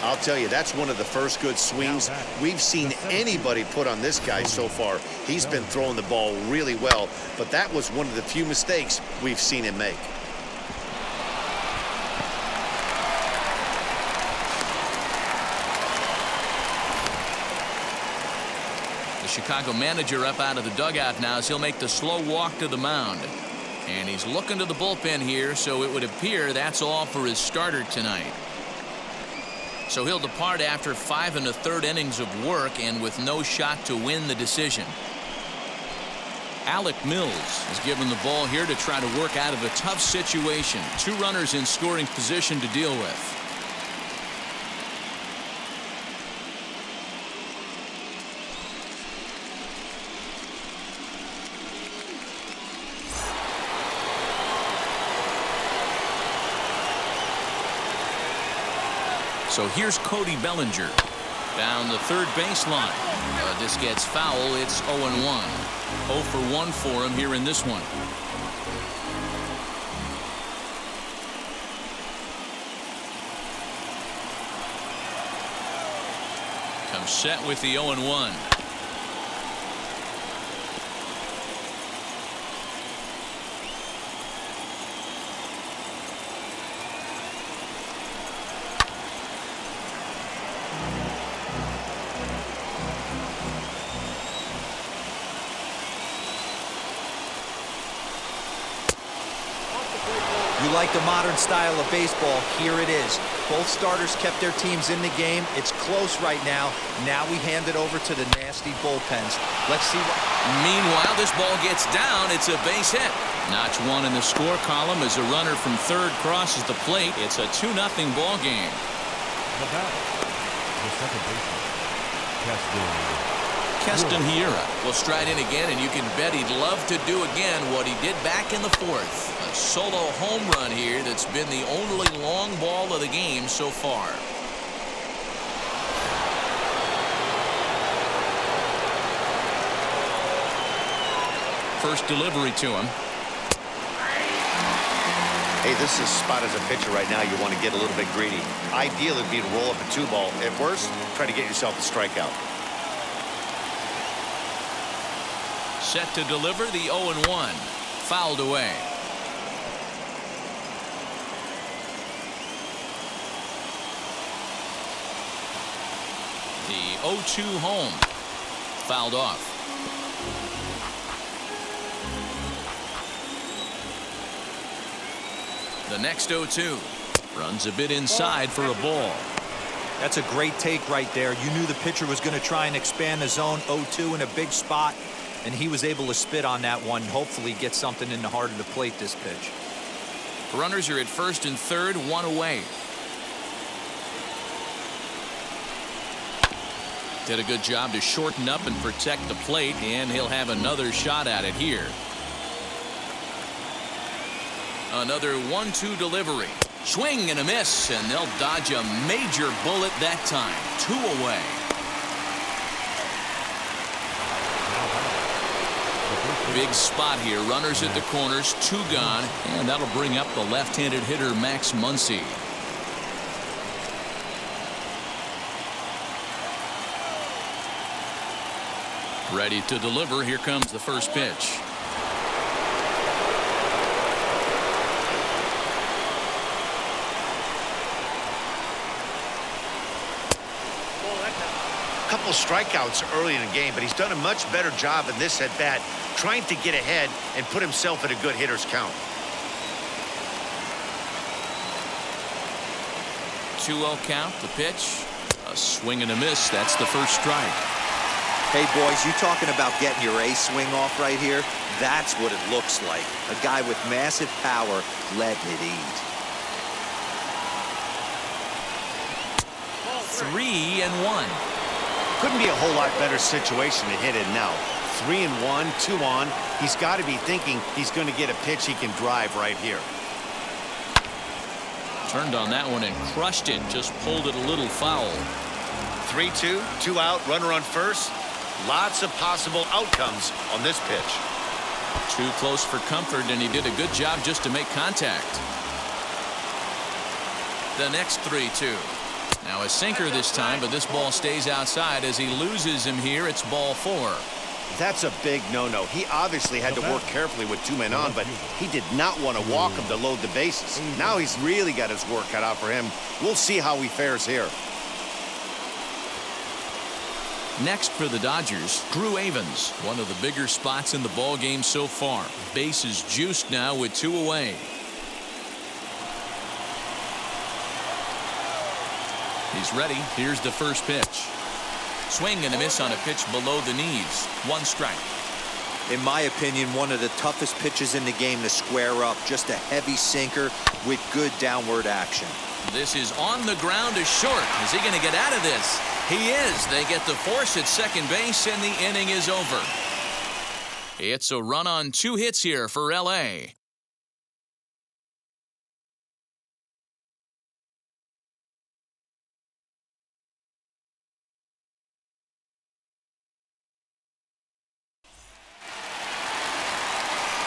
I'll tell you, that's one of the first good swings we've seen anybody put on this guy so far. He's been throwing the ball really well, but that was one of the few mistakes we've seen him make. Chicago manager up out of the dugout now as he'll make the slow walk to the mound. And he's looking to the bullpen here, so it would appear that's all for his starter tonight. So he'll depart after 5 1/3 innings of work and with no shot to win the decision. Alec Mills is given the ball here to try to work out of a tough situation. 2 runners in scoring position to deal with. So here's Cody Bellinger down the third baseline. This gets foul. It's 0-1. 0 for 1 for him here in this one. Comes set with the 0-1. like the modern style of baseball, here it is. Both starters kept their teams in the game. It's close right now. Now we hand it over to the nasty bullpens. Let's see what... Meanwhile, this ball gets down. It's a base hit. Notch one in the score column as a runner from third crosses the plate. It's a 2-0 ball game. The batter, the second baseman, Keston Hiura will stride in again, and you can bet he'd love to do again what he did back in the fourth. A solo home run here that's been the only long ball of the game so far. First delivery to him. Hey, this is spot as a pitcher right now. You want to get a little bit greedy. Ideal would be to roll up a 2-ball. At worst, try to get yourself a strikeout. Set to deliver the 0-1. Fouled away. The 0-2 home. Fouled off. The next 0-2. Runs a bit inside for a ball. That's a great take right there. You knew the pitcher was going to try and expand the zone. 0-2 in a big spot, and he was able to spit on that one. Hopefully get something in the heart of the plate this pitch. Runners are at first and third, one away. Did a good job to shorten up and protect the plate, and he'll have another shot at it here. Another 1-2 delivery. Swing and a miss, and they'll dodge a major bullet that time. 2 away. Big spot here. Runners at the corners, 2 gone, and that'll bring up the left-handed hitter Max Muncie. Ready to deliver. Here comes the first pitch. Couple strikeouts early in the game, but he's done a much better job in this at bat, trying to get ahead and put himself in a good hitter's count. 2-0 count. The pitch. A swing and a miss. That's the first strike. Hey, boys, you talking about getting your A swing off right here? That's what it looks like. A guy with massive power letting it eat. 3-1. Couldn't be a whole lot better situation to hit it now. 3-1, 2 on. He's got to be thinking he's going to get a pitch he can drive right here. Turned on that one and crushed it. Just pulled it a little foul. 3-2, 2 out, runner on first. Lots of possible outcomes on this pitch. Too close for comfort, and he did a good job just to make contact. The next 3-2. Now a sinker this time, but this ball stays outside as he loses him here. It's ball 4. That's a big no-no. He obviously had to work carefully with 2 men on, but he did not want to walk him to load the bases. Now he's really got his work cut out for him. We'll see how he fares here. Next for the Dodgers, Drew Avens, one of the bigger spots in the ball game so far. Bases juiced now with 2 away. He's ready. Here's the first pitch. Swing and a miss on a pitch below the knees. 1 strike. In my opinion, one of the toughest pitches in the game to square up. Just a heavy sinker with good downward action. This is on the ground to short. Is he going to get out of this? He is. They get the force at second base, and the inning is over. It's a run on 2 hits here for L.A.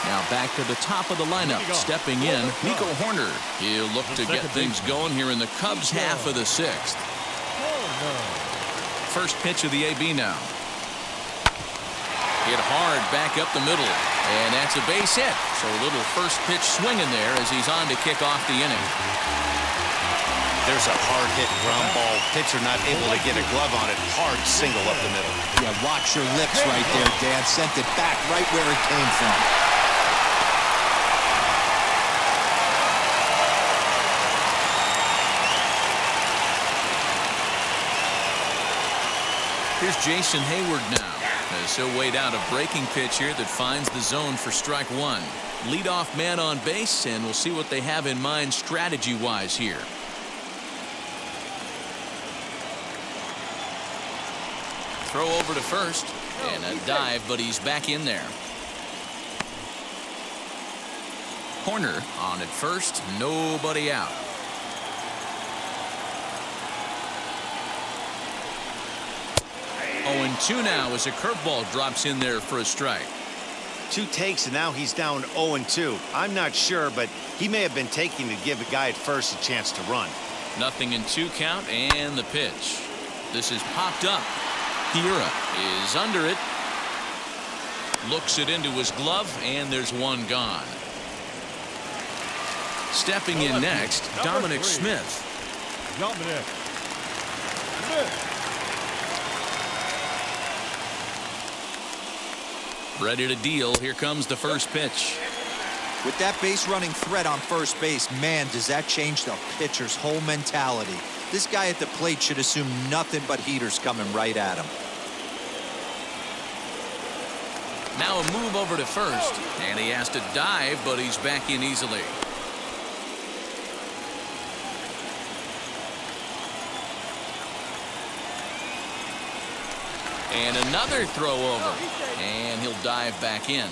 Now back to the top of the lineup. Stepping in, Nico Horner. He'll look to get things going here in the Cubs' half of the 6th. First pitch of the AB now. Hit hard back up the middle. And that's a base hit. So a little first pitch swinging there as he's on to kick off the inning. There's a hard hit ground ball. Pitcher not able to get a glove on it. Hard single up the middle. Yeah, watch your lips right there, Dan. Sent it back right where it came from. Here's Jason Hayward now, as he'll wait out a breaking pitch here that finds the zone for strike one. Leadoff man on base, and we'll see what they have in mind strategy-wise here. Throw over to first, and a dive, but he's back in there. Corner on at first, nobody out. Oh, and 2 now as a curveball drops in there for a strike. 2 takes, and now he's down 0-2. I'm not sure, but he may have been taking to give a guy at first a chance to run. Nothing in 2 count, and the pitch. This is popped up. Hira is under it. Looks it into his glove, and there's 1 gone. Stepping in next, Dominic Smith. Dominic Smith. Ready to deal. Here comes the first pitch. With that base running threat on first base, man, does that change the pitcher's whole mentality. This guy at the plate should assume nothing but heaters coming right at him. Now a move over to first, and he has to dive, but he's back in easily. And another throw over, and he'll dive back in.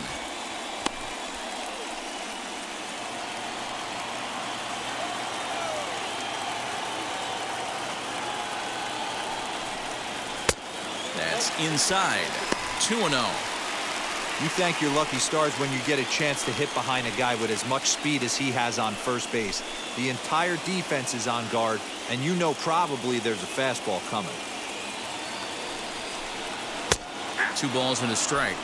That's inside. 2-0. You thank your lucky stars when you get a chance to hit behind a guy with as much speed as he has on first base. The entire defense is on guard, and you know probably there's a fastball coming. 2 balls and a strike.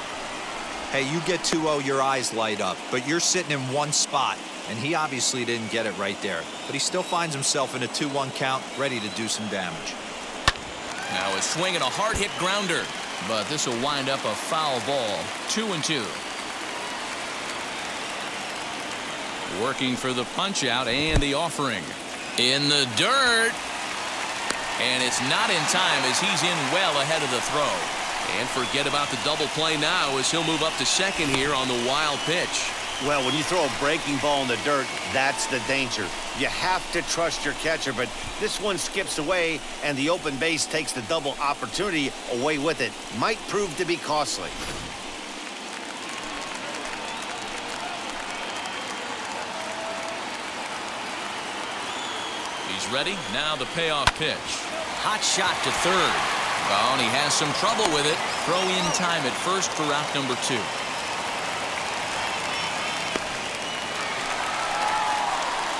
Hey, you get 2-0, your eyes light up, but you're sitting in one spot, and he obviously didn't get it right there. But he still finds himself in a 2-1 count, ready to do some damage. Now a swing and a hard hit grounder, but this will wind up a foul ball. 2-2. Working for the punch out and the offering. In the dirt. And it's not in time as he's in well ahead of the throw. And forget about the double play now as he'll move up to second here on the wild pitch. Well, when you throw a breaking ball in the dirt, that's the danger. You have to trust your catcher, but this one skips away, and the open base takes the double opportunity away with it. Might prove to be costly. He's ready. Now the payoff pitch. Hot shot to third. Oh, and he has some trouble with it. Throw in time at first for out number 2.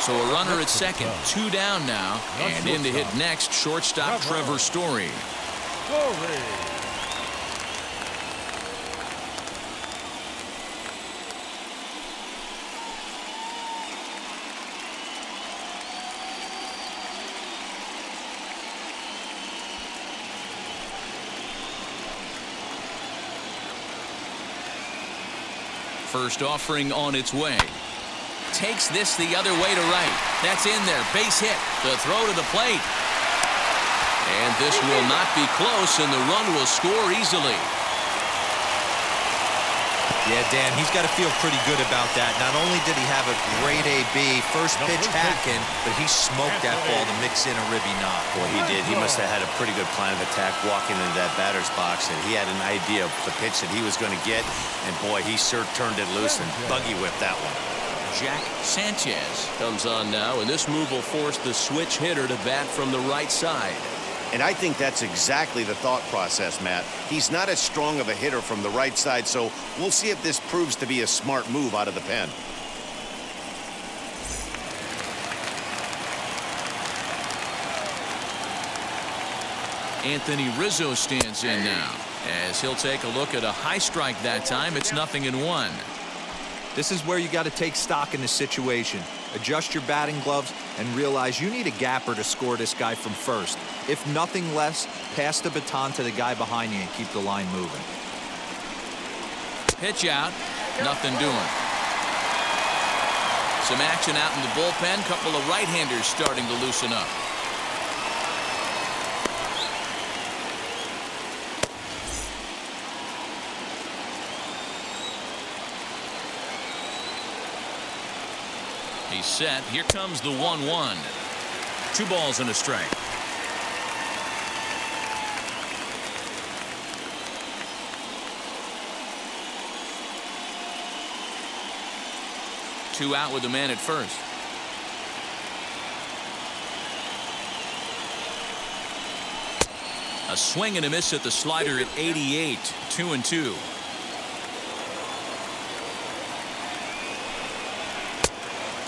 So a runner at second, 2 down now, and in to hit next, shortstop Trevor Story. First offering on its way. Takes this the other way to right. That's in there. Base hit. The throw to the plate. And this will not be close, and the run will score easily. Yeah, Dan, he's got to feel pretty good about that. Not only did he have a great AB, first pitch hacking, but he smoked that ball to mix in a ribby knock. Boy, he did. He must have had a pretty good plan of attack walking into that batter's box, and he had an idea of the pitch that he was going to get, and boy, he sure turned it loose and buggy whipped that one. Jack Sanchez comes on now, and this move will force the switch hitter to bat from the right side. And I think that's exactly the thought process, Matt. He's not as strong of a hitter from the right side, so we'll see if this proves to be a smart move out of the pen. Anthony Rizzo stands in now, as he'll take a look at a high strike that time. It's 0-1. This is where you got to take stock in the situation. Adjust your batting gloves and realize you need a gapper to score this guy from first. If nothing less, pass the baton to the guy behind you and keep the line moving. Pitch out. Nothing doing. Some action out in the bullpen. Couple of right-handers starting to loosen up. He's set. Here comes the 1-1. 2 balls and a strike. Two out with the man at first. A swing and a miss at the slider at 88. 2-2.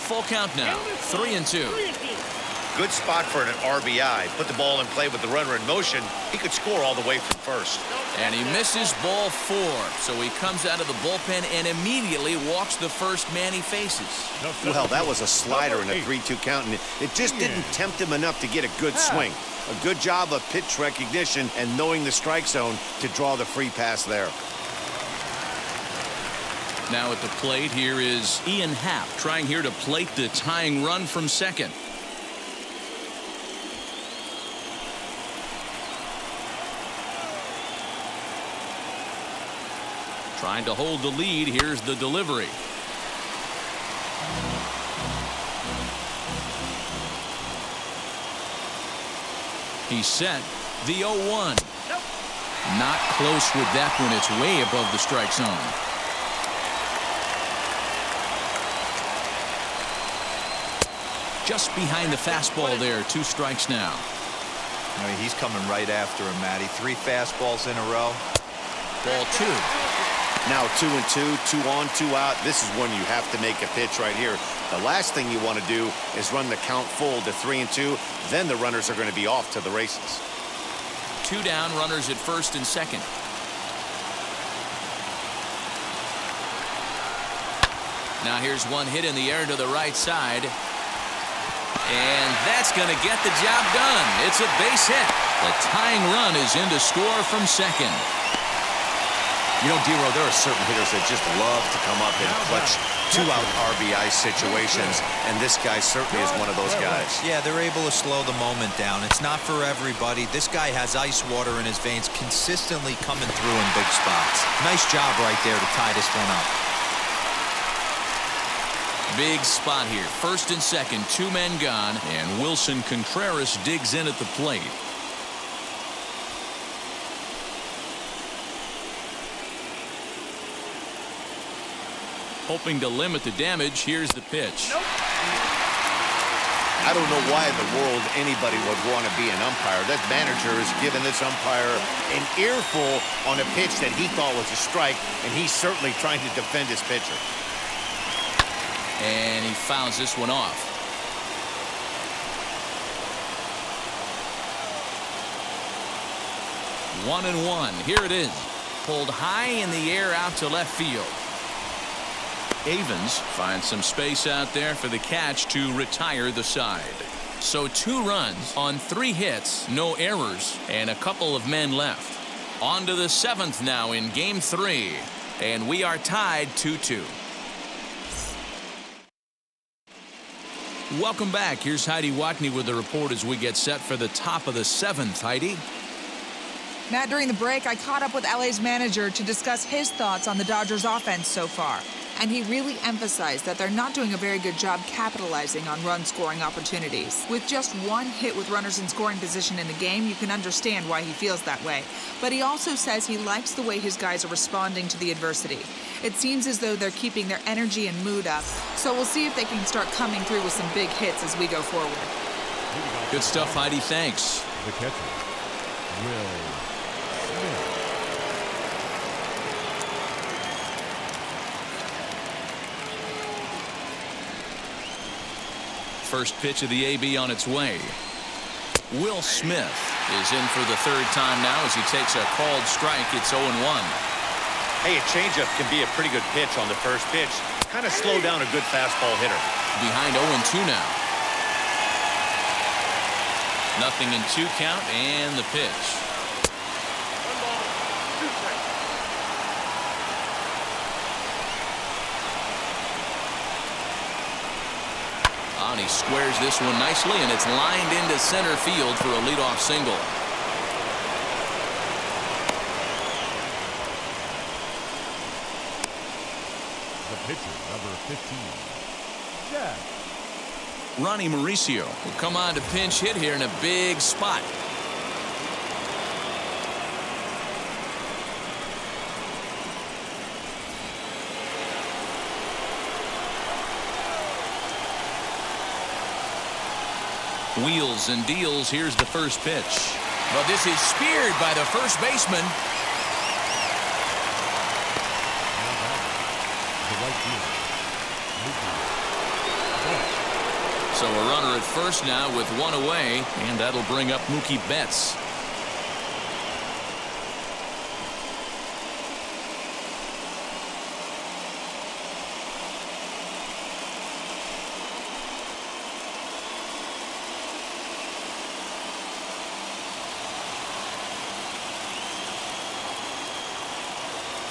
Full count now. 3-2. Good spot for an RBI. Put the ball in play with the runner in motion. He could score all the way from first. And he misses ball 4. So he comes out of the bullpen and immediately walks the first man he faces. Well, that was a slider in a 3-2 count, and it just didn't tempt him enough to get a good swing. A good job of pitch recognition and knowing the strike zone to draw the free pass there. Now at the plate, here is Ian Happ trying here to plate the tying run from second. Trying to hold the lead. Here's the delivery. He's set. The 0-1. Not close with that one. It's way above the strike zone. Just behind the fastball there. 2 strikes now. I mean, he's coming right after him, Matty. 3 fastballs in a row. Ball 2. Now 2-2, 2 on, 2 out. This is when you have to make a pitch right here. The last thing you want to do is run the count full to 3-2. Then the runners are going to be off to the races. 2 down, runners at first and second. Now here's one hit in the air to the right side. And that's going to get the job done. It's a base hit. The tying run is in to score from second. You know, Dero, there are certain hitters that just love to come up in clutch 2-out RBI situations, and this guy certainly is one of those guys. Yeah, they're able to slow the moment down. It's not for everybody. This guy has ice water in his veins, consistently coming through in big spots. Nice job right there to tie this one up. Big spot here. First and second, 2 men gone, and Wilson Contreras digs in at the plate. Hoping to limit the damage. Here's the pitch. I don't know why in the world anybody would want to be an umpire. That manager has given this umpire an earful on a pitch that he thought was a strike, and he's certainly trying to defend his pitcher. And he fouls this one off. 1-1. Here it is. Pulled high in the air out to left field. Avens finds some space out there for the catch to retire the side. So 2 runs on 3 hits, no errors, and a couple of men left. On to the 7th now in game 3, and we are tied 2-2. Welcome back. Here's Heidi Watney with the report as we get set for the top of the 7th. Heidi? Matt, during the break, I caught up with LA's manager to discuss his thoughts on the Dodgers' offense so far. And he really emphasized that they're not doing a very good job capitalizing on run-scoring opportunities. With just 1 hit with runners in scoring position in the game, you can understand why he feels that way. But he also says he likes the way his guys are responding to the adversity. It seems as though they're keeping their energy and mood up. So we'll see if they can start coming through with some big hits as we go forward. Good stuff, Heidi. Thanks. The catcher, Will Smith. First pitch of the AB on its way. Will Smith is in for the 3rd time now as he takes a called strike. It's 0-1. Hey, a changeup can be a pretty good pitch on the first pitch. Kind of slow down a good fastball hitter. Behind 0-2 now. Nothing in 2 count and the pitch. And he squares this one nicely, and it's lined into center field for a leadoff single. The pitcher, number 15, Jack Ronnie Mauricio will come on to pinch hit here in a big spot. Wheels and deals. Here's the first pitch. Well, this is speared by the first baseman. So a runner at first now with one away, and that'll bring up Mookie Betts.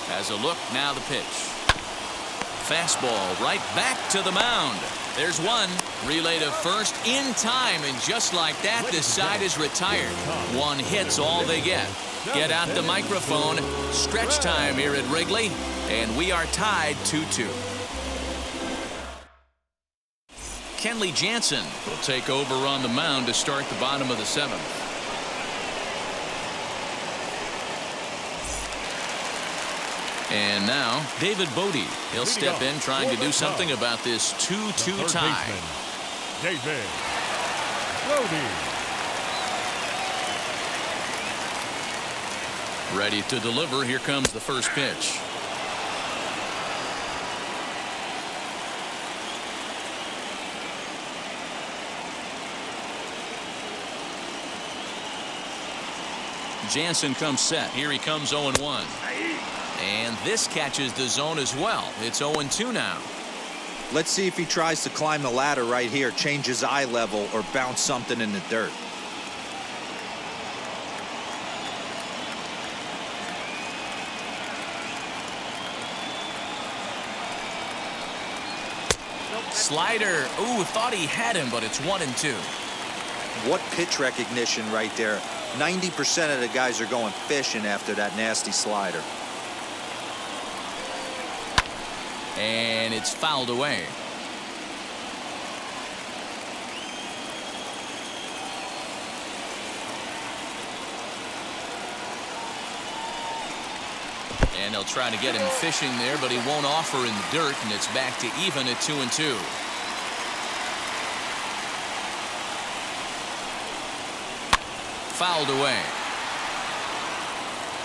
Has a look, now the pitch. Fastball right back to the mound. There's one. Relay to first in time, and just like that, this side is retired. One hit's all they get. Get out the microphone. Stretch time here at Wrigley, and we are tied 2-2. Kenley Jansen will take over on the mound to start the bottom of the seventh. And now, David Bodie. He'll step in trying to do something about this 2-2 tie. David Bodie. Ready to deliver. Here comes the first pitch. Jansen comes set. Here he comes 0-1. And this catches the zone as well. It's 0-2 now. Let's see if he tries to climb the ladder right here, change his eye level, or bounce something in the dirt. Slider. Ooh, thought he had him, but it's 1-2. What pitch recognition right there. 90% of the guys are going fishing after that nasty slider. And it's fouled away. And they'll try to get him fishing there, but he won't offer in the dirt, and it's back to even at 2-2. Fouled away.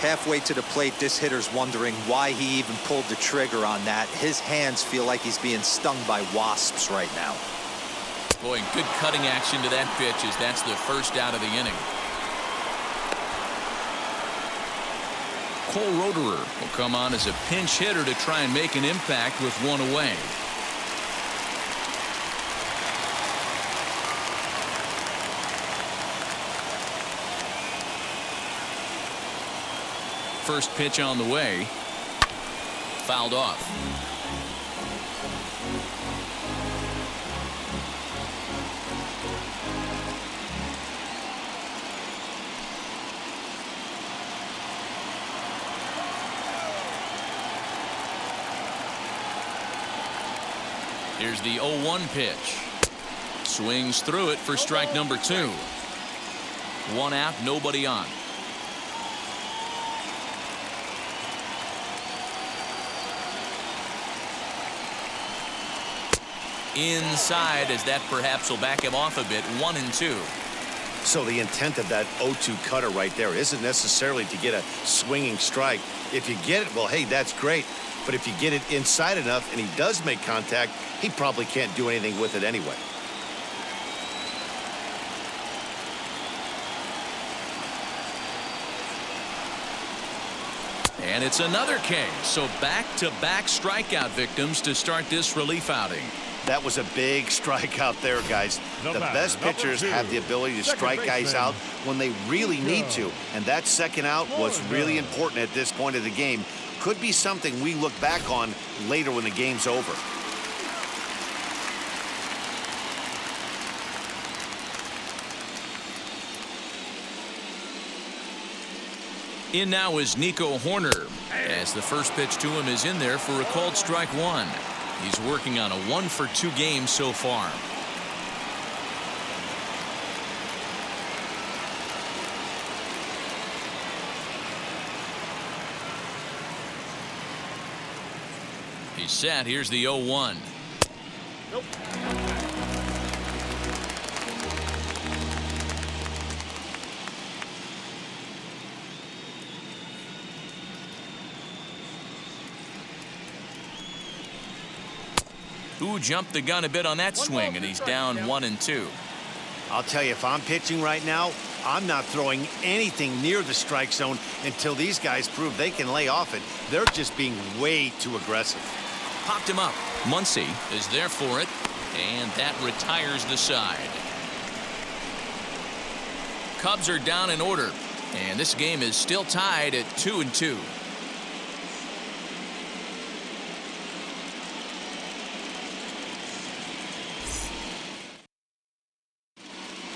Halfway to the plate, this hitter's wondering why he even pulled the trigger on that. His hands feel like he's being stung by wasps right now. Boy, good cutting action to that pitch as that's the first out of the inning. Cole Roederer will come on as a pinch hitter to try and make an impact with one away. First pitch on the way. Fouled off. Here's the 0-1 pitch. Swings through it for strike number 2. One out, nobody on. Inside, as that perhaps will back him off a bit. 1-2. So the intent of that 0-2 cutter right there isn't necessarily to get a swinging strike. If you get it, well, hey, that's great. But if you get it inside enough and he does make contact, he probably can't do anything with it anyway. And it's another K. So back-to-back strikeout victims to start this relief outing. That was a big strikeout there, guys. The best pitchers have the ability to strike guys out when they really need to. And that second out was really important at this point of the game. Could be something we look back on later when the game's over. In now is Nico Horner, as the first pitch to him is in there for a called strike 1. He's working on a 1-for-2 game so far. He's set. Here's the 0-1. Nope. Who jumped the gun a bit on that swing, and he's down 1-2. I'll tell you, if I'm pitching right now, I'm not throwing anything near the strike zone until these guys prove they can lay off it. They're just being way too aggressive. Popped him up. Muncie is there for it, and that retires the side. Cubs are down in order, and this game is still tied at 2-2.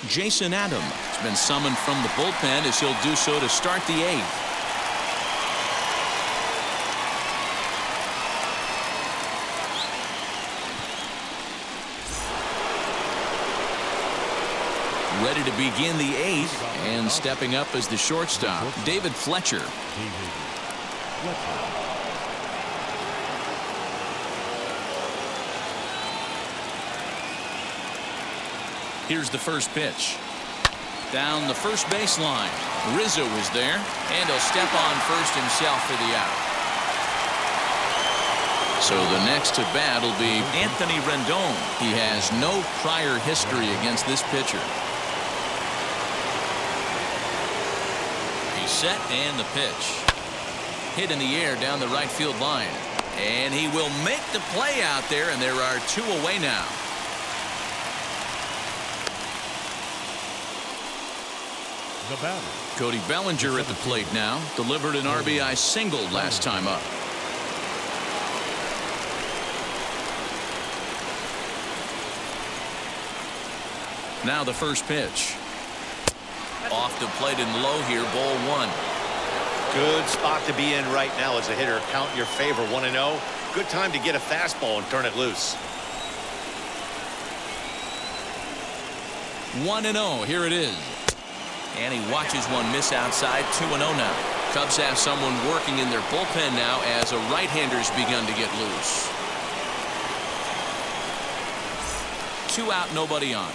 Jason Adam has been summoned from the bullpen as he'll do so to start the 8th. Ready to begin the 8th, and stepping up as the shortstop, David Fletcher. Here's the first pitch. Down the first baseline. Rizzo is there, and he'll step on first himself for the out. So the next to bat will be Anthony Rendon. He has no prior history against this pitcher. He's set, and the pitch. Hit in the air down the right field line. And he will make the play out there, and there are 2 away now. The batter. Cody Bellinger at the plate now. Delivered an RBI single last time up. Now the first pitch. Off the plate and low here, ball 1. Good spot to be in right now as a hitter. Count your favor, 1-0. Good time to get a fastball and turn it loose. 1-0, here it is. And he watches one miss outside. 2-0 now. Cubs have someone working in their bullpen now as a right-hander's begun to get loose. 2 out, nobody on.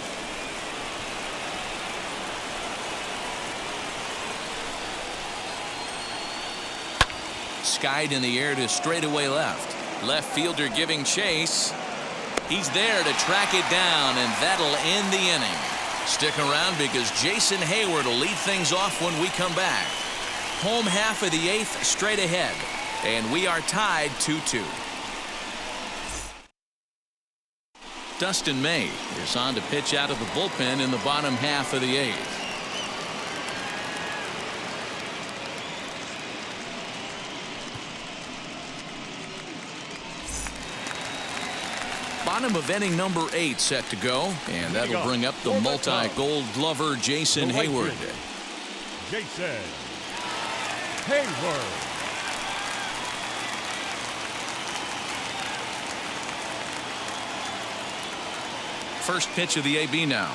Skied in the air to straightaway left. Left fielder giving chase. He's there to track it down, and that'll end the inning. Stick around because Jason Hayward will lead things off when we come back. Home half of the 8th straight ahead, and we are tied 2-2. Dustin May is on to pitch out of the bullpen in the bottom half of the 8th. Bottom of inning number 8 set to go, and that'll bring up the multi-gold glover Jason Hayward. Jason Hayward. First pitch of the AB now.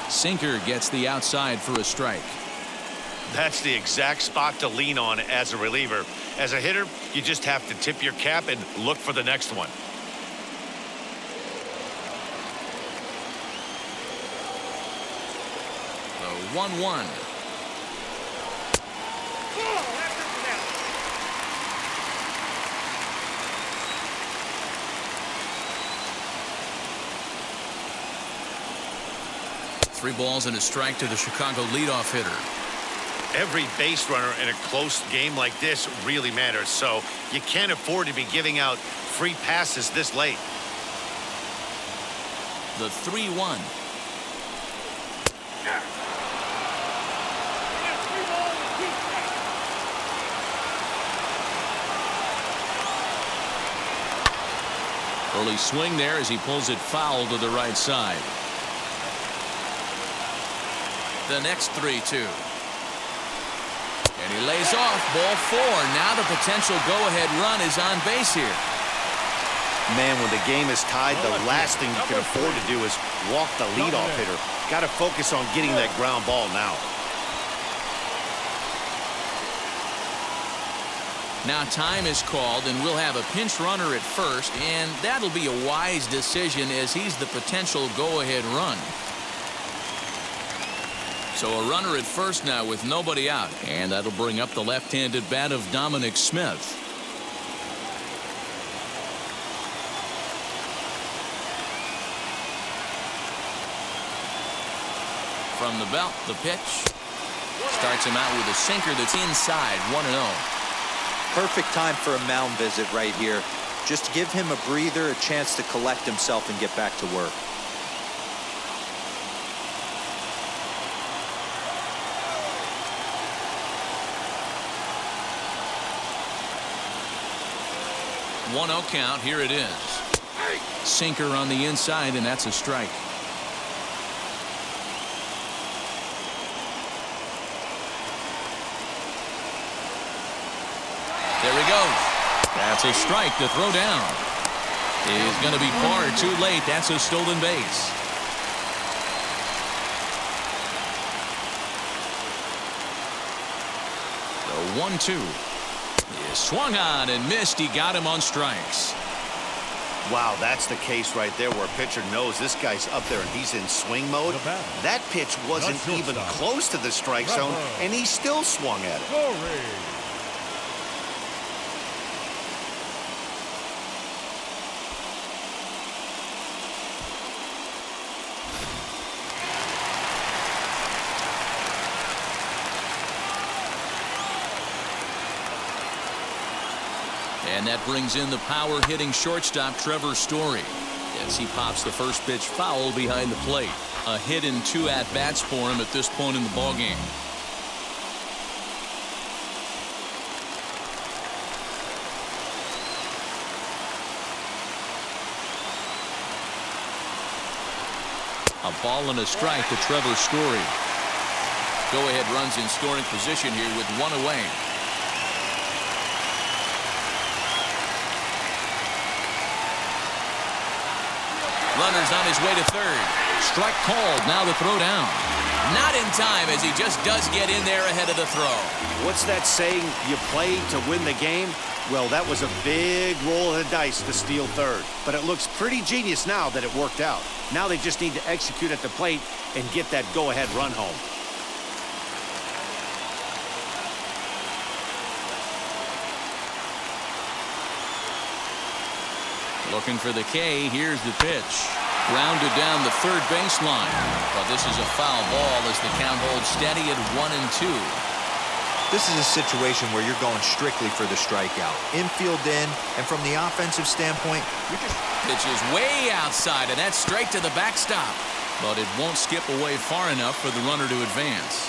Sinker gets the outside for a strike. That's the exact spot to lean on as a reliever. As a hitter, you just have to tip your cap and look for the next one. The 1-1. Three balls and a strike to the Chicago leadoff hitter. Every base runner in a close game like this really matters, so you can't afford to be giving out free passes this late. The 3-1. Early swing there as he pulls it foul to the right side. The next 3-2. And he lays off, ball 4. Now the potential go-ahead run is on base here. Man, when the game is tied, the last thing you can afford to do is walk the leadoff hitter. Got to focus on getting that ground ball now. Now time is called, and we'll have a pinch runner at first, and that'll be a wise decision as he's the potential go-ahead run. So a runner at first now with nobody out, and that'll bring up the left-handed bat of Dominic Smith. From the belt, the pitch. Starts him out with a sinker that's inside, 1-0. Perfect time for a mound visit right here. Just give him a breather, a chance to collect himself and get back to work. One 1-0 count. Here it is. Sinker on the inside, and that's a strike. There he goes. That's a strike. The throw down is going to be far too late. That's a stolen base. The 1-2 is swung on and missed. He got him on strikes. Wow, that's the case right there where a pitcher knows this guy's up there and he's in swing mode. That pitch wasn't even close to the strike zone, and he still swung at it. And that brings in the power-hitting shortstop Trevor Story as he pops the first pitch foul behind the plate. A hit in 2 at-bats for him at this point in the ballgame. A ball and a strike to Trevor Story. Go-ahead runs in scoring position here with 1 away. Runner's on his way to third. Strike called. Now the throw down. Not in time as he just does get in there ahead of the throw. What's that saying? You play to win the game? Well, that was a big roll of the dice to steal third. But it looks pretty genius now that it worked out. Now they just need to execute at the plate and get that go-ahead run home. Looking for the K. Here's the pitch. Grounded down the third baseline. But this is a foul ball as the count holds steady at 1-2. This is a situation where you're going strictly for the strikeout. Infield in, and from the offensive standpoint, you're just... Pitch is way outside, and that's straight to the backstop. But it won't skip away far enough for the runner to advance.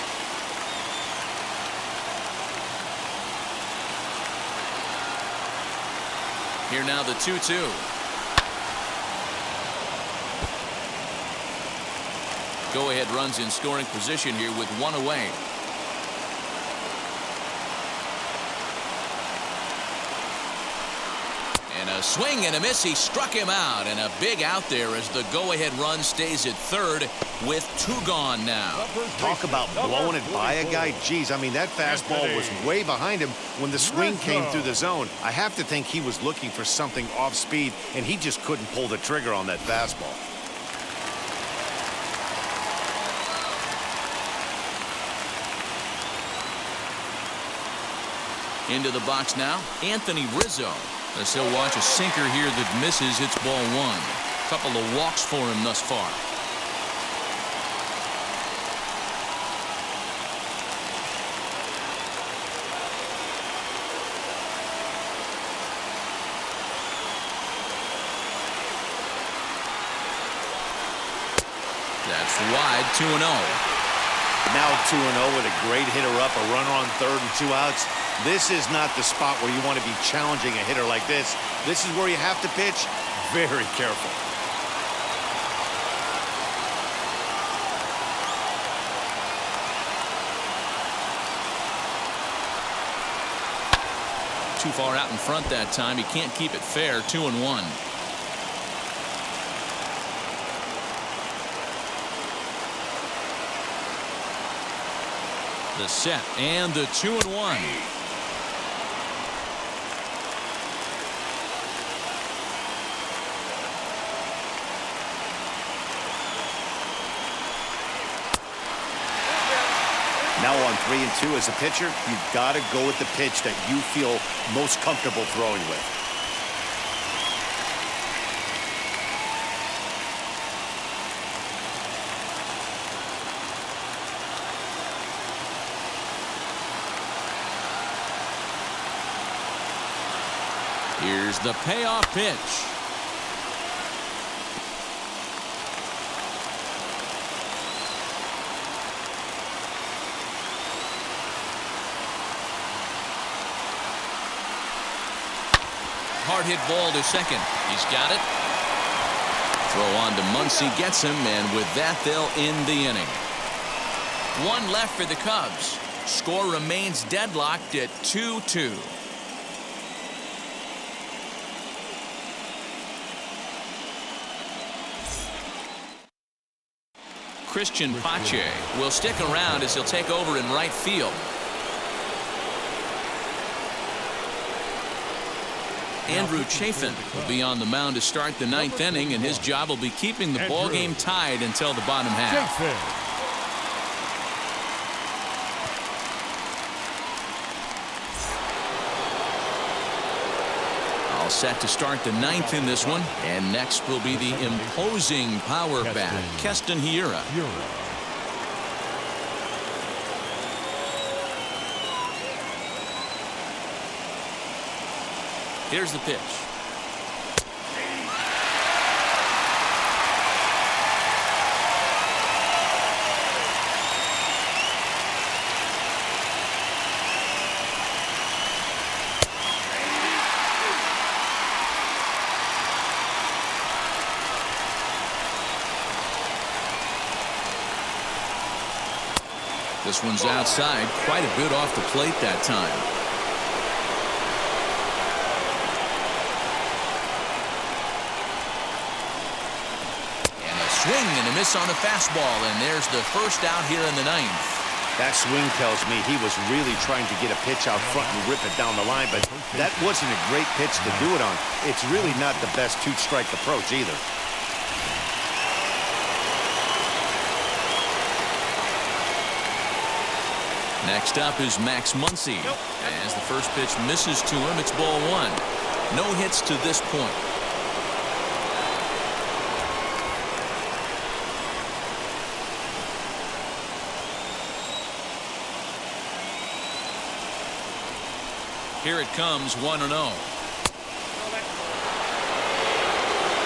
Here now the 2-2. Go-ahead runs in scoring position here with 1 away. And a swing and a miss. He struck him out, and a big out there as the go-ahead run stays at third with 2 gone now. Talk about blowing it by a guy. Geez, I mean, that fastball was way behind him when the swing came through the zone. I have to think he was looking for something off speed, and he just couldn't pull the trigger on that fastball. Into the box now, Anthony Rizzo. As he'll watch a sinker here that misses. It's ball 1. Couple of walks for him thus far. That's wide, 2-0. Now 2-0 with a great hitter up, a runner on third and 2 outs. This is not the spot where you want to be challenging a hitter like this. This is where you have to pitch very careful. too far out in front that time. He can't keep it fair. 2-1. The set and the 2-1. Now on 3-2 as a pitcher, you've got to go with the pitch that you feel most comfortable throwing with. Here's the payoff pitch. Hard hit ball to second. He's got it. Throw on to Muncie gets him, and with that they'll end the inning. One left for the Cubs. Score remains deadlocked at 2-2. Christian Pache will stick around as he'll take over in right field. Andrew Chafin will be on the mound to start the ninth inning, and his job will be keeping the ball game tied until the bottom half. All set to start the ninth in this one, and next will be the imposing power bat, Keston Hiura. Here's the pitch. This one's outside, quite a bit off the plate that time. Swing and a miss on the fastball, and there's the first out here in the ninth. That swing tells me he was really trying to get a pitch out front and rip it down the line, but that wasn't a great pitch to do it on. It's really not the best two-strike approach either. Next up is Max Muncie. As the first pitch misses to him, it's ball one. No hits to this point. Here it comes, 1-0.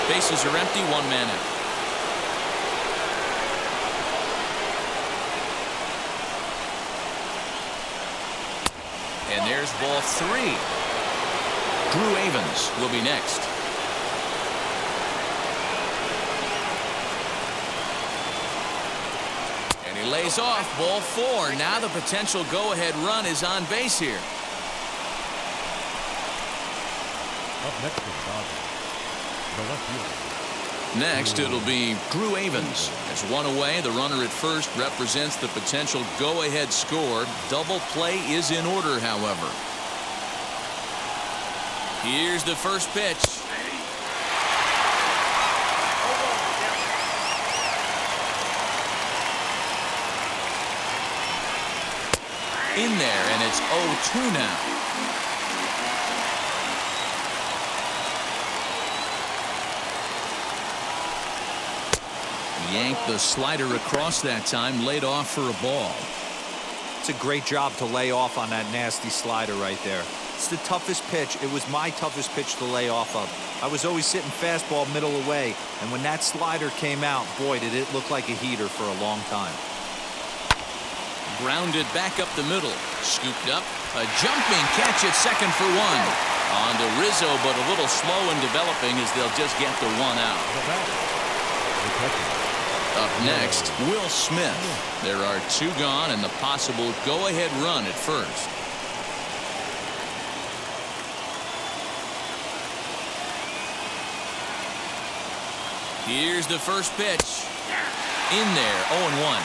Bases are empty, one man out. And there's ball three. Drew Avens will be next. And he lays off, ball four. Now the potential go-ahead run is on base here. Up next is Bobby, the left fielder. Next, it'll be Drew Avens. As one away, the runner at first represents the potential go-ahead score. Double play is in order, however. Here's the first pitch. In there, and it's 0-2 now. Yanked the slider across that time, laid off for a ball. It's a great job to lay off on that nasty slider right there. It's the toughest pitch. It was my toughest pitch to lay off of. I was always sitting fastball middle away, and when that slider came out, boy, did it look like a heater for a long time. Grounded back up the middle. Scooped up. A jumping catch at second for one. On to Rizzo, but a little slow in developing as they'll just get the one out. Up next, Will Smith. There are two gone and the possible go-ahead run at first. Here's the first pitch. In there, 0-1.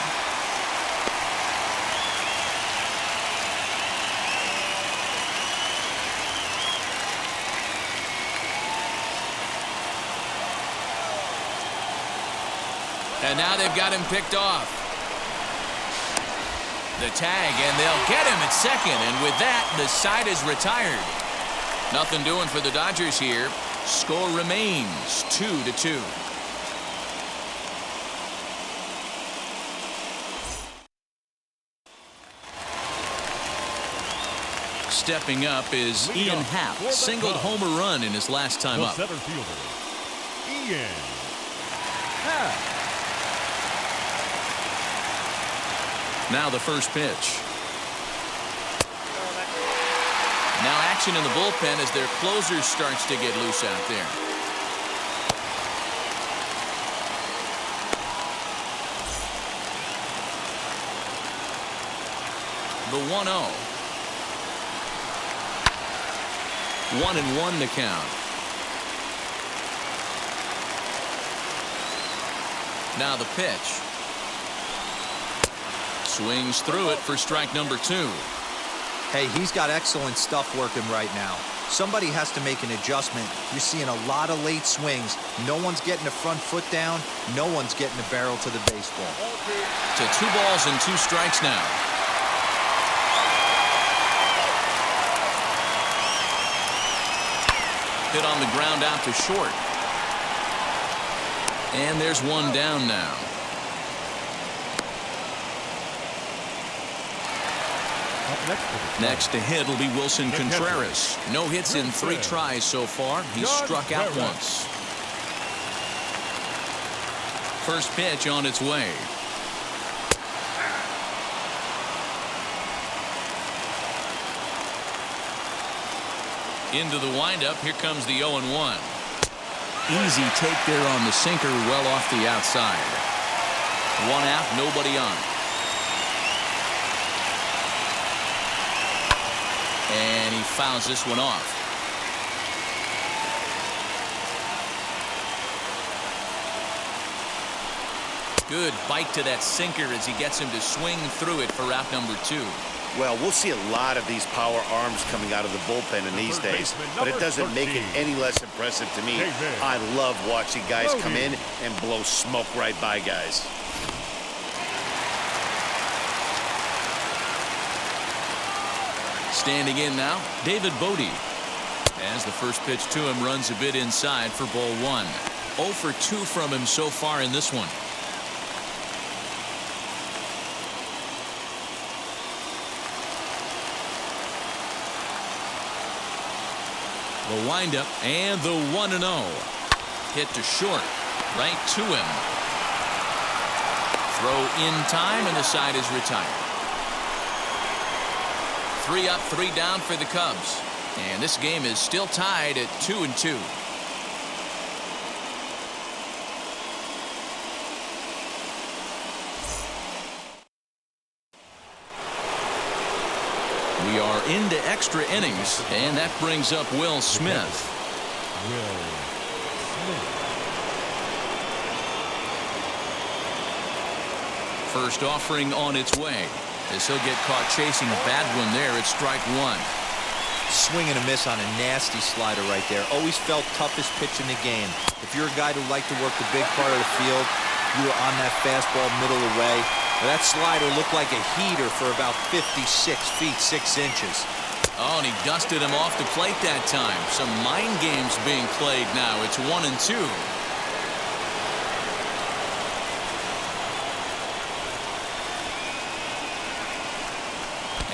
And now they've got him picked off. The tag, and they'll get him at second. And with that, the side is retired. Nothing doing for the Dodgers here. Score remains 2-2. Stepping up is Ian Happ. Singled home a run in his last time up. Center fielder, Ian Happ. Now the first pitch. Now action in the bullpen as their closer starts to get loose out there. The 1-0. 1-1 the count. Now the pitch. Swings through it for strike number 2. Hey, he's got excellent stuff working right now. Somebody has to make an adjustment. You're seeing a lot of late swings. No one's getting the front foot down. No one's getting the barrel to the baseball. To 2 balls and 2 strikes now. Hit on the ground out to short. And there's one down now. Next to hit will be Wilson Contreras. No hits in 3 tries so far. He's struck out once. First pitch on its way. Into the windup. Here comes the 0-1. Easy take there on the sinker, well off the outside. 1 out, nobody on. And he fouls this one off. Good bite to that sinker as he gets him to swing through it for out number 2. Well, we'll see a lot of these power arms coming out of the bullpen in these days, but it doesn't make it any less impressive to me. I love watching guys come in and blow smoke right by guys. Standing in now, David Bodie. As the first pitch to him runs a bit inside for ball 1. 0 for 2 from him so far in this one. The windup and the 1-0. Hit to short. Right to him. Throw in time and the side is retired. 3 up, 3 down for the Cubs. And this game is still tied at 2-2. We are into extra innings, and that brings up Will Smith. First offering on its way, as he'll get caught chasing a bad one there at strike 1. Swing and a miss on a nasty slider right there. Always felt toughest pitch in the game. If you're a guy who liked to work the big part of the field, you were on that fastball middle away. That slider looked like a heater for about 56 feet 6 inches. Oh, and he dusted him off the plate that time. Some mind games being played now. It's 1-2.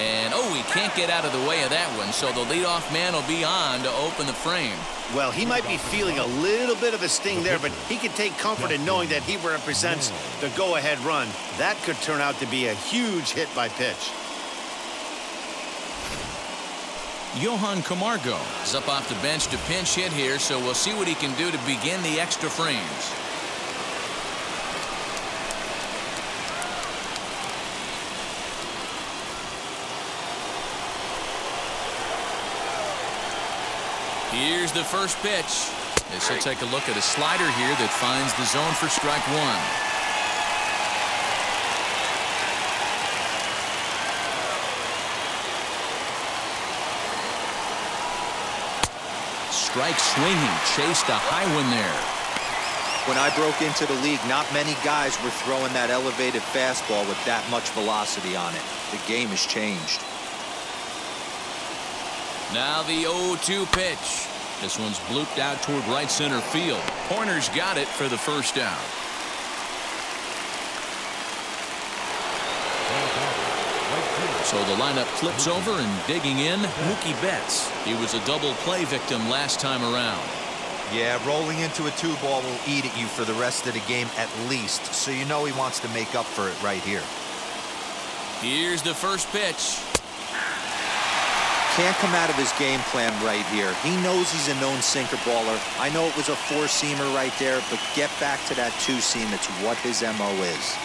And, oh, he can't get out of the way of that one, so the leadoff man will be on to open the frame. Well, he might be feeling a little bit of a sting there, but he can take comfort in knowing that he represents the go-ahead run. That could turn out to be a huge hit by pitch. Johan Camargo is up off the bench to pinch hit here, so we'll see what he can do to begin the extra frames. Here's the first pitch. This will take a look at a slider here that finds the zone for strike one. Strike swinging, chased a high one there. When I broke into the league, not many guys were throwing that elevated fastball with that much velocity on it. The game has changed. Now the 0-2 pitch. This one's blooped out toward right center field. Horner's got it for the first out. So the lineup flips over, and digging in, Mookie Betts. He was a double play victim last time around. Yeah, rolling into a 2-ball will eat at you for the rest of the game at least, so you know he wants to make up for it right here. Here's the first pitch. Can't come out of his game plan right here. He knows he's a known sinker baller. I know it was a 4-seamer right there, but get back to that 2-seam. It's what his MO is.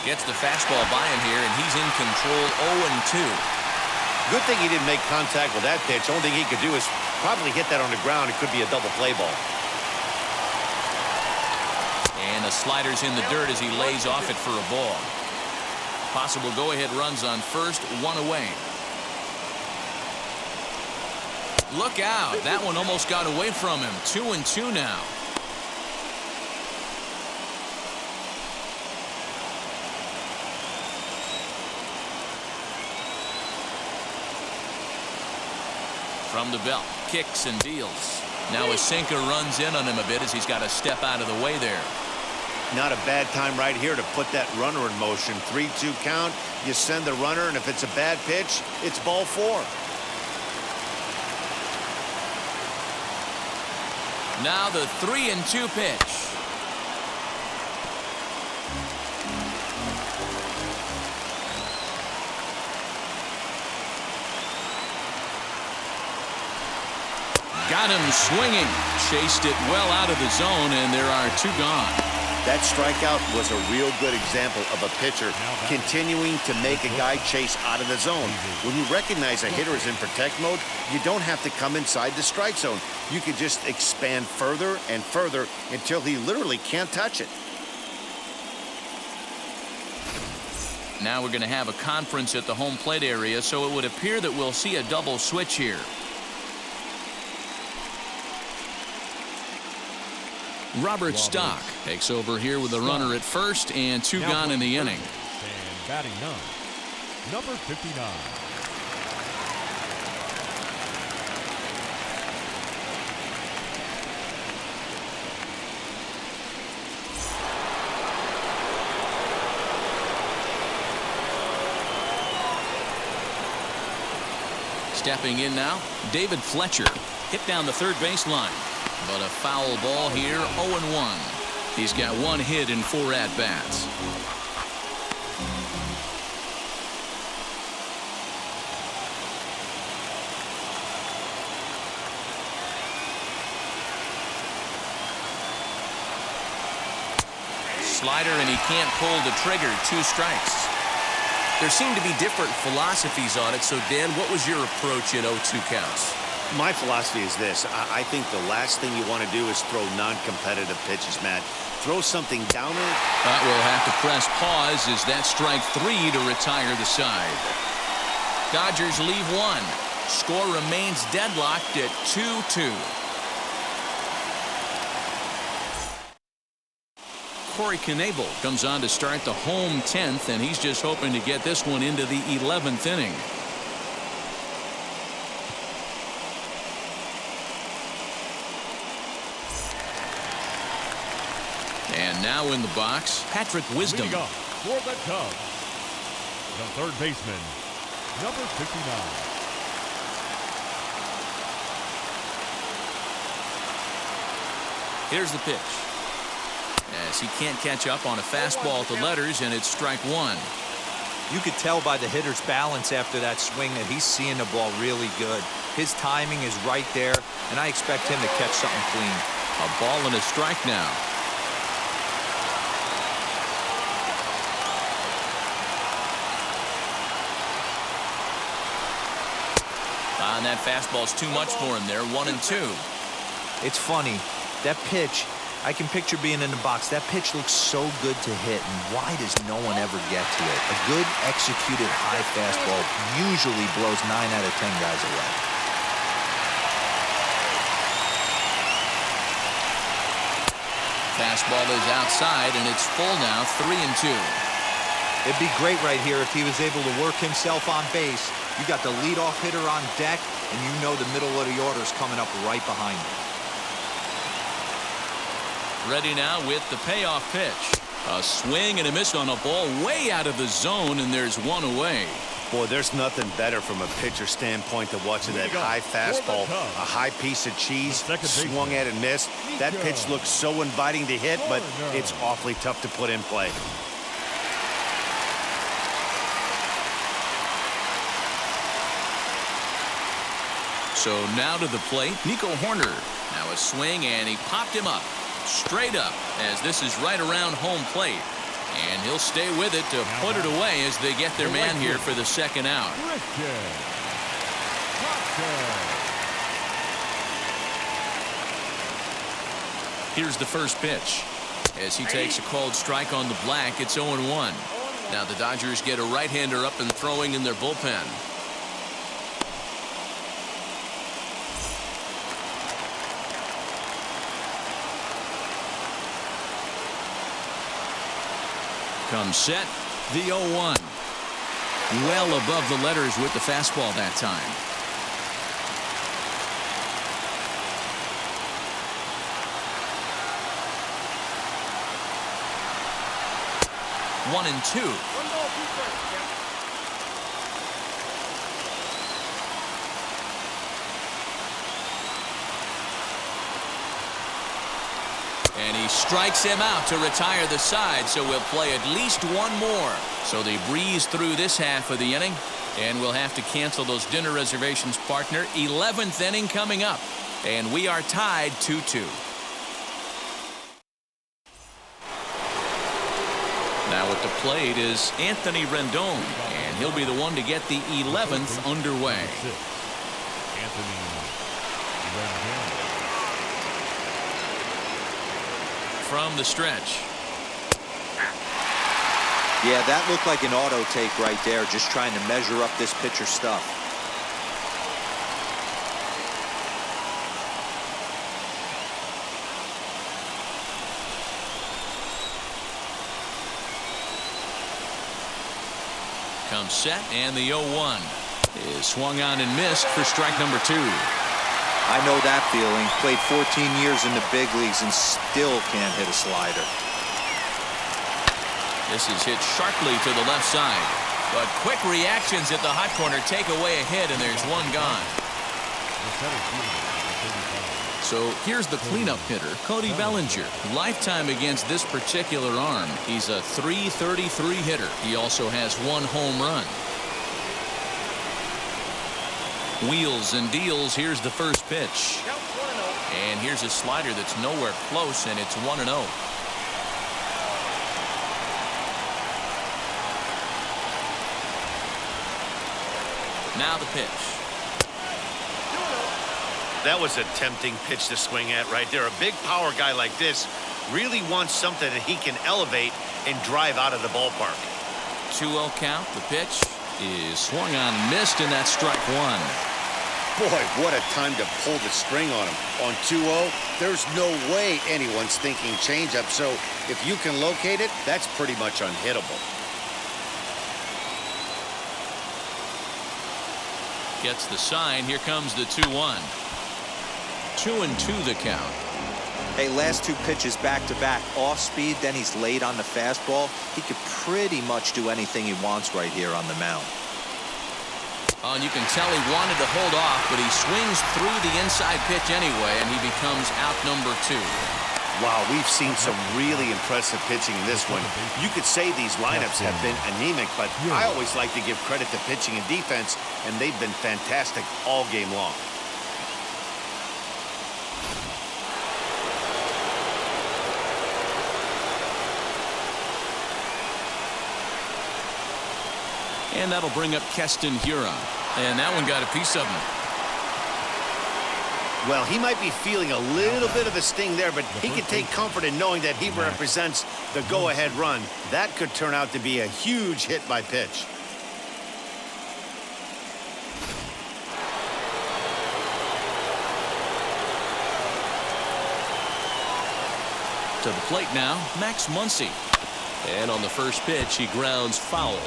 Gets the fastball by him here, and he's in control. 0-2. Good thing he didn't make contact with that pitch. Only thing he could do is probably hit that on the ground. It could be a double play ball. And the slider's in the dirt as he lays off it for a ball. Possible go-ahead runs on first, one away. Look out. That one almost got away from him. 2-2 now. From the belt, kicks and deals. Now a sinker runs in on him a bit as he's got to step out of the way there. Not a bad time right here to put that runner in motion. 3-2 count. You send the runner, and if it's a bad pitch, it's ball 4. Now the 3-2 pitch. Got him swinging. Chased it well out of the zone, and there are 2 gone. That strikeout was a real good example of a pitcher continuing to make a guy chase out of the zone. When you recognize a hitter is in protect mode, you don't have to come inside the strike zone. You can just expand further and further until he literally can't touch it. Now we're going to have a conference at the home plate area, so it would appear that we'll see a double switch here. Robert Stock takes over here with a runner at first and 2 gone in the inning. And batting 9, number 59. Stepping in now, David Fletcher. Hit down the third baseline. But a foul ball here, 0-1. He's got 1 hit in 4 at-bats. Slider, and he can't pull the trigger. 2 strikes. There seem to be different philosophies on it. So, Dan, what was your approach in 0-2 counts? My philosophy is this. I think the last thing you want to do is throw non-competitive pitches, Matt. Throw something downer. But we'll have to press pause as that strike 3 to retire the side. Dodgers leave 1. Score remains deadlocked at 2-2. Corey Knebel comes on to start the home 10th, and he's just hoping to get this one into the 11th inning. And now in the box, Patrick Wisdom. Leading up for the Cubs, the third baseman, number 59. Here's the pitch. As he can't catch up on a fastball at the letters, and it's strike 1. You could tell by the hitter's balance after that swing that he's seeing the ball really good. His timing is right there, and I expect him to catch something clean. A ball and a strike now. And that fastball's too much for him there. 1-2. It's funny. That pitch, I can picture being in the box. That pitch looks so good to hit, and why does no one ever get to it? A good executed high fastball usually blows 9 out of 10 guys away. Fastball is outside, and it's full now. 3-2. It'd be great right here if he was able to work himself on base. You got the leadoff hitter on deck, and you know the middle of the order is coming up right behind him. Ready now with the payoff pitch. A swing and a miss on a ball way out of the zone, and there's one away. Boy, there's nothing better from a pitcher standpoint than watching that high fastball, a high piece of cheese, swung at and missed. That pitch looks so inviting to hit, but it's awfully tough to put in play. So now to the plate, Nico Horner. Now a swing, and he popped him up. Straight up, as this is right around home plate. And he'll stay with it to put it away as they get their man here for the second out. Here's the first pitch. As he takes a called strike on the black, it's 0-1. Now the Dodgers get a right-hander up and throwing in their bullpen. Comes set, the 0-1. Well above the letters with the fastball that time. One and two. And he strikes him out to retire the side, so we'll play at least one more. So they breeze through this half of the inning, and we'll have to cancel those dinner reservations, partner. 11th inning coming up, and we are tied 2-2. Now at the plate is Anthony Rendon, and he'll be the one to get the 11th underway. Anthony Rendon. From the stretch. Yeah, that looked like an auto take right there, just trying to measure up this pitcher stuff. Comes set, and the 0-1 is swung on and missed for strike number 2. I know that feeling. Played 14 years in the big leagues and still can't hit a slider. This is hit sharply to the left side, but quick reactions at the hot corner take away a hit, and there's one gone. So here's the cleanup hitter, Cody Bellinger. Lifetime against this particular arm. He's a .333 hitter. He also has 1 home run. Wheels and deals. Here's the first pitch. And here's a slider that's nowhere close, and it's 1-0. Now the pitch. That was a tempting pitch to swing at right there. A big power guy like this really wants something that he can elevate and drive out of the ballpark. 2-0 count. The pitch is swung on and missed, and that's strike 1. Boy, what a time to pull the string on him. On 2-0, there's no way anyone's thinking changeup, so if you can locate it, that's pretty much unhittable. Gets the sign. Here comes the 2-1. 2-2 the count. Hey, last 2 pitches back-to-back. Off speed, then he's late on the fastball. He could pretty much do anything he wants right here on the mound. Oh, and you can tell he wanted to hold off, but he swings through the inside pitch anyway, and he becomes out number 2. Wow, we've seen some really impressive pitching in this one. You could say these lineups have been anemic, but I always like to give credit to pitching and defense, and they've been fantastic all game long. And that'll bring up Keston Hiura. And that one got a piece of him. Well, he might be feeling a little bit of a sting there, but he can take comfort in knowing that he represents the go-ahead run. That could turn out to be a huge hit by pitch. To the plate now, Max Muncie. And on the first pitch, he grounds foul.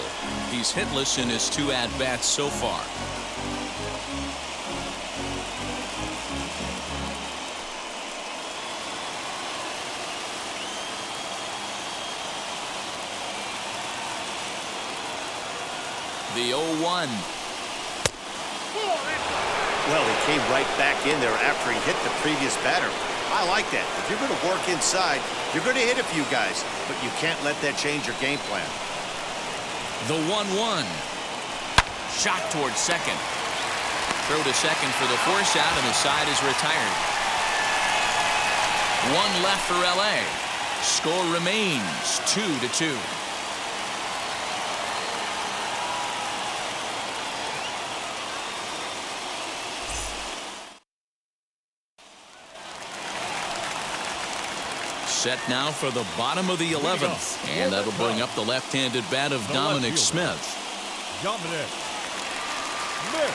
He's hitless in his 2 at-bats so far. The 0-1. Well, he came right back in there after he hit the previous batter. I like that. If you're going to work inside, you're going to hit a few guys, but you can't let that change your game plan. The 1-1. Shot towards second. Throw to second for the force out, and the side is retired. 1 left for LA. Score remains 2-2. Set now for the bottom of the 11th, and that'll bring up the left-handed bat of Dominic Smith. Dominic Smith.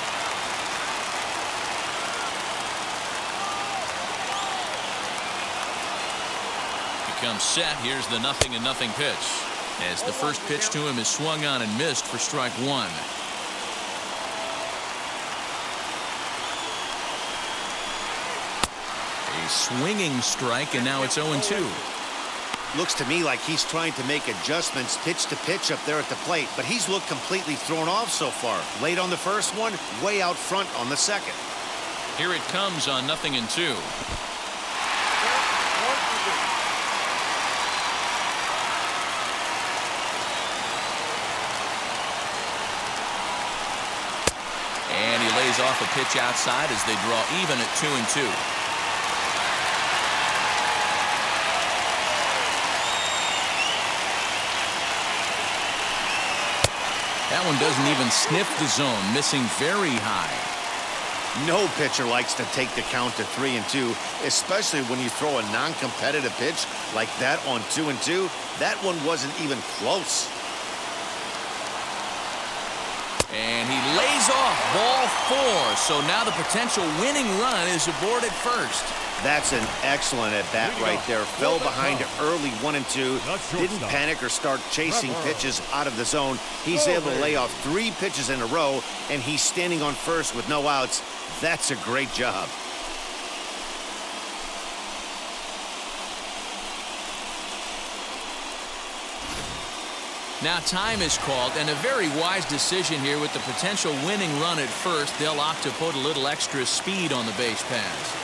He comes set. Here's the 0-0 pitch, as the first pitch to him is swung on and missed for strike 1. A swinging strike, and now it's 0-2. Looks to me like he's trying to make adjustments pitch to pitch up there at the plate, but he's looked completely thrown off so far. Late on the first one, way out front on the second. Here it comes on 0-2. And he lays off a pitch outside as they draw even at 2-2. That one doesn't even sniff the zone, missing very high. No pitcher likes to take the count to 3-2, especially when you throw a non-competitive pitch like that on 2-2. That one wasn't even close. And he lays off ball 4, so now the potential winning run is aboard at first. That's an excellent at-bat right there. Fell behind early 1-2. Didn't panic or start chasing pitches out of the zone. He's able to lay off 3 pitches in a row, and he's standing on first with no outs. That's a great job. Now time is called, and a very wise decision here with the potential winning run at first. They'll opt to put a little extra speed on the base paths.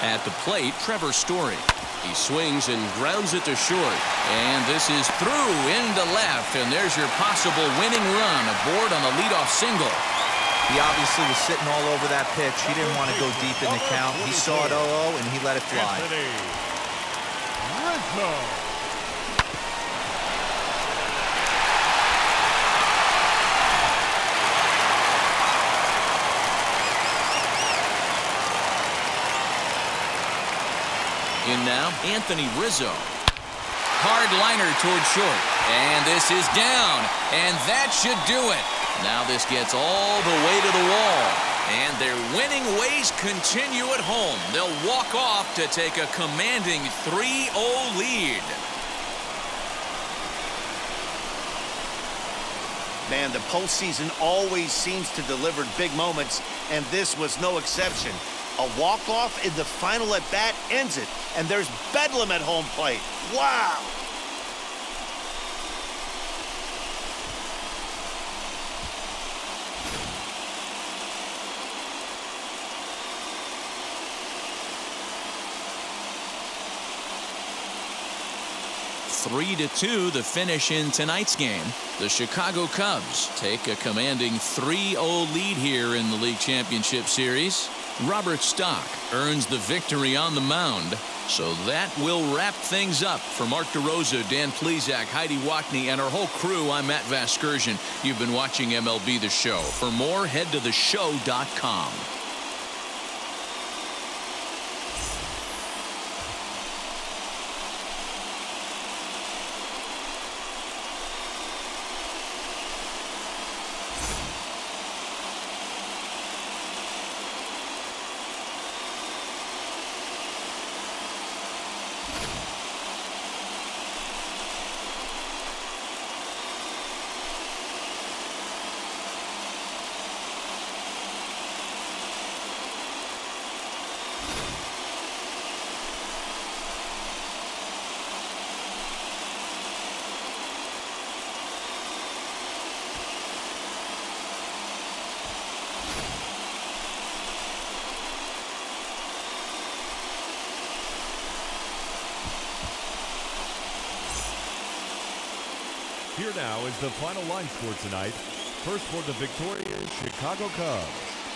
At the plate, Trevor Story. He swings and grounds it to short. And this is through into left, and there's your possible winning run aboard on the leadoff single. He obviously was sitting all over that pitch. He didn't want to go deep in the count. He saw it 0-0, and he let it fly. In now, Anthony Rizzo. Hard liner toward short. And this is down. And that should do it. Now this gets all the way to the wall. And their winning ways continue at home. They'll walk off to take a commanding 3-0 lead. Man, the postseason always seems to deliver big moments, and this was no exception. A walk-off in the final at-bat ends it, and there's bedlam at home plate. Wow! (3-2) the finish in tonight's game. The Chicago Cubs take a commanding 3-0 lead here in the League Championship Series. Robert Stock earns the victory on the mound. So that will wrap things up. For Mark DeRosa, Dan Plesac, Heidi Wackney, and our whole crew, I'm Matt Vasgersian. You've been watching MLB The Show. For more, head to theshow.com. Here now is the final line score tonight. First for the victorious Chicago Cubs.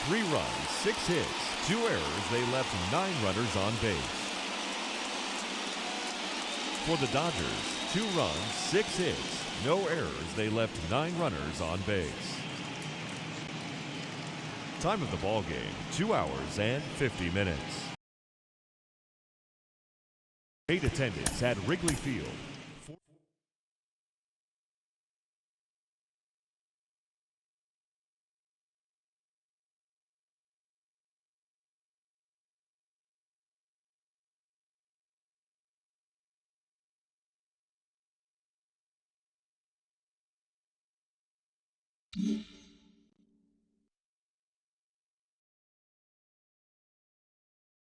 3 runs, 6 hits, 2 errors. They left 9 runners on base. For the Dodgers, 2 runs, 6 hits, no errors. They left 9 runners on base. Time of the ball game, 2 hours and 50 minutes. Great attendance at Wrigley Field.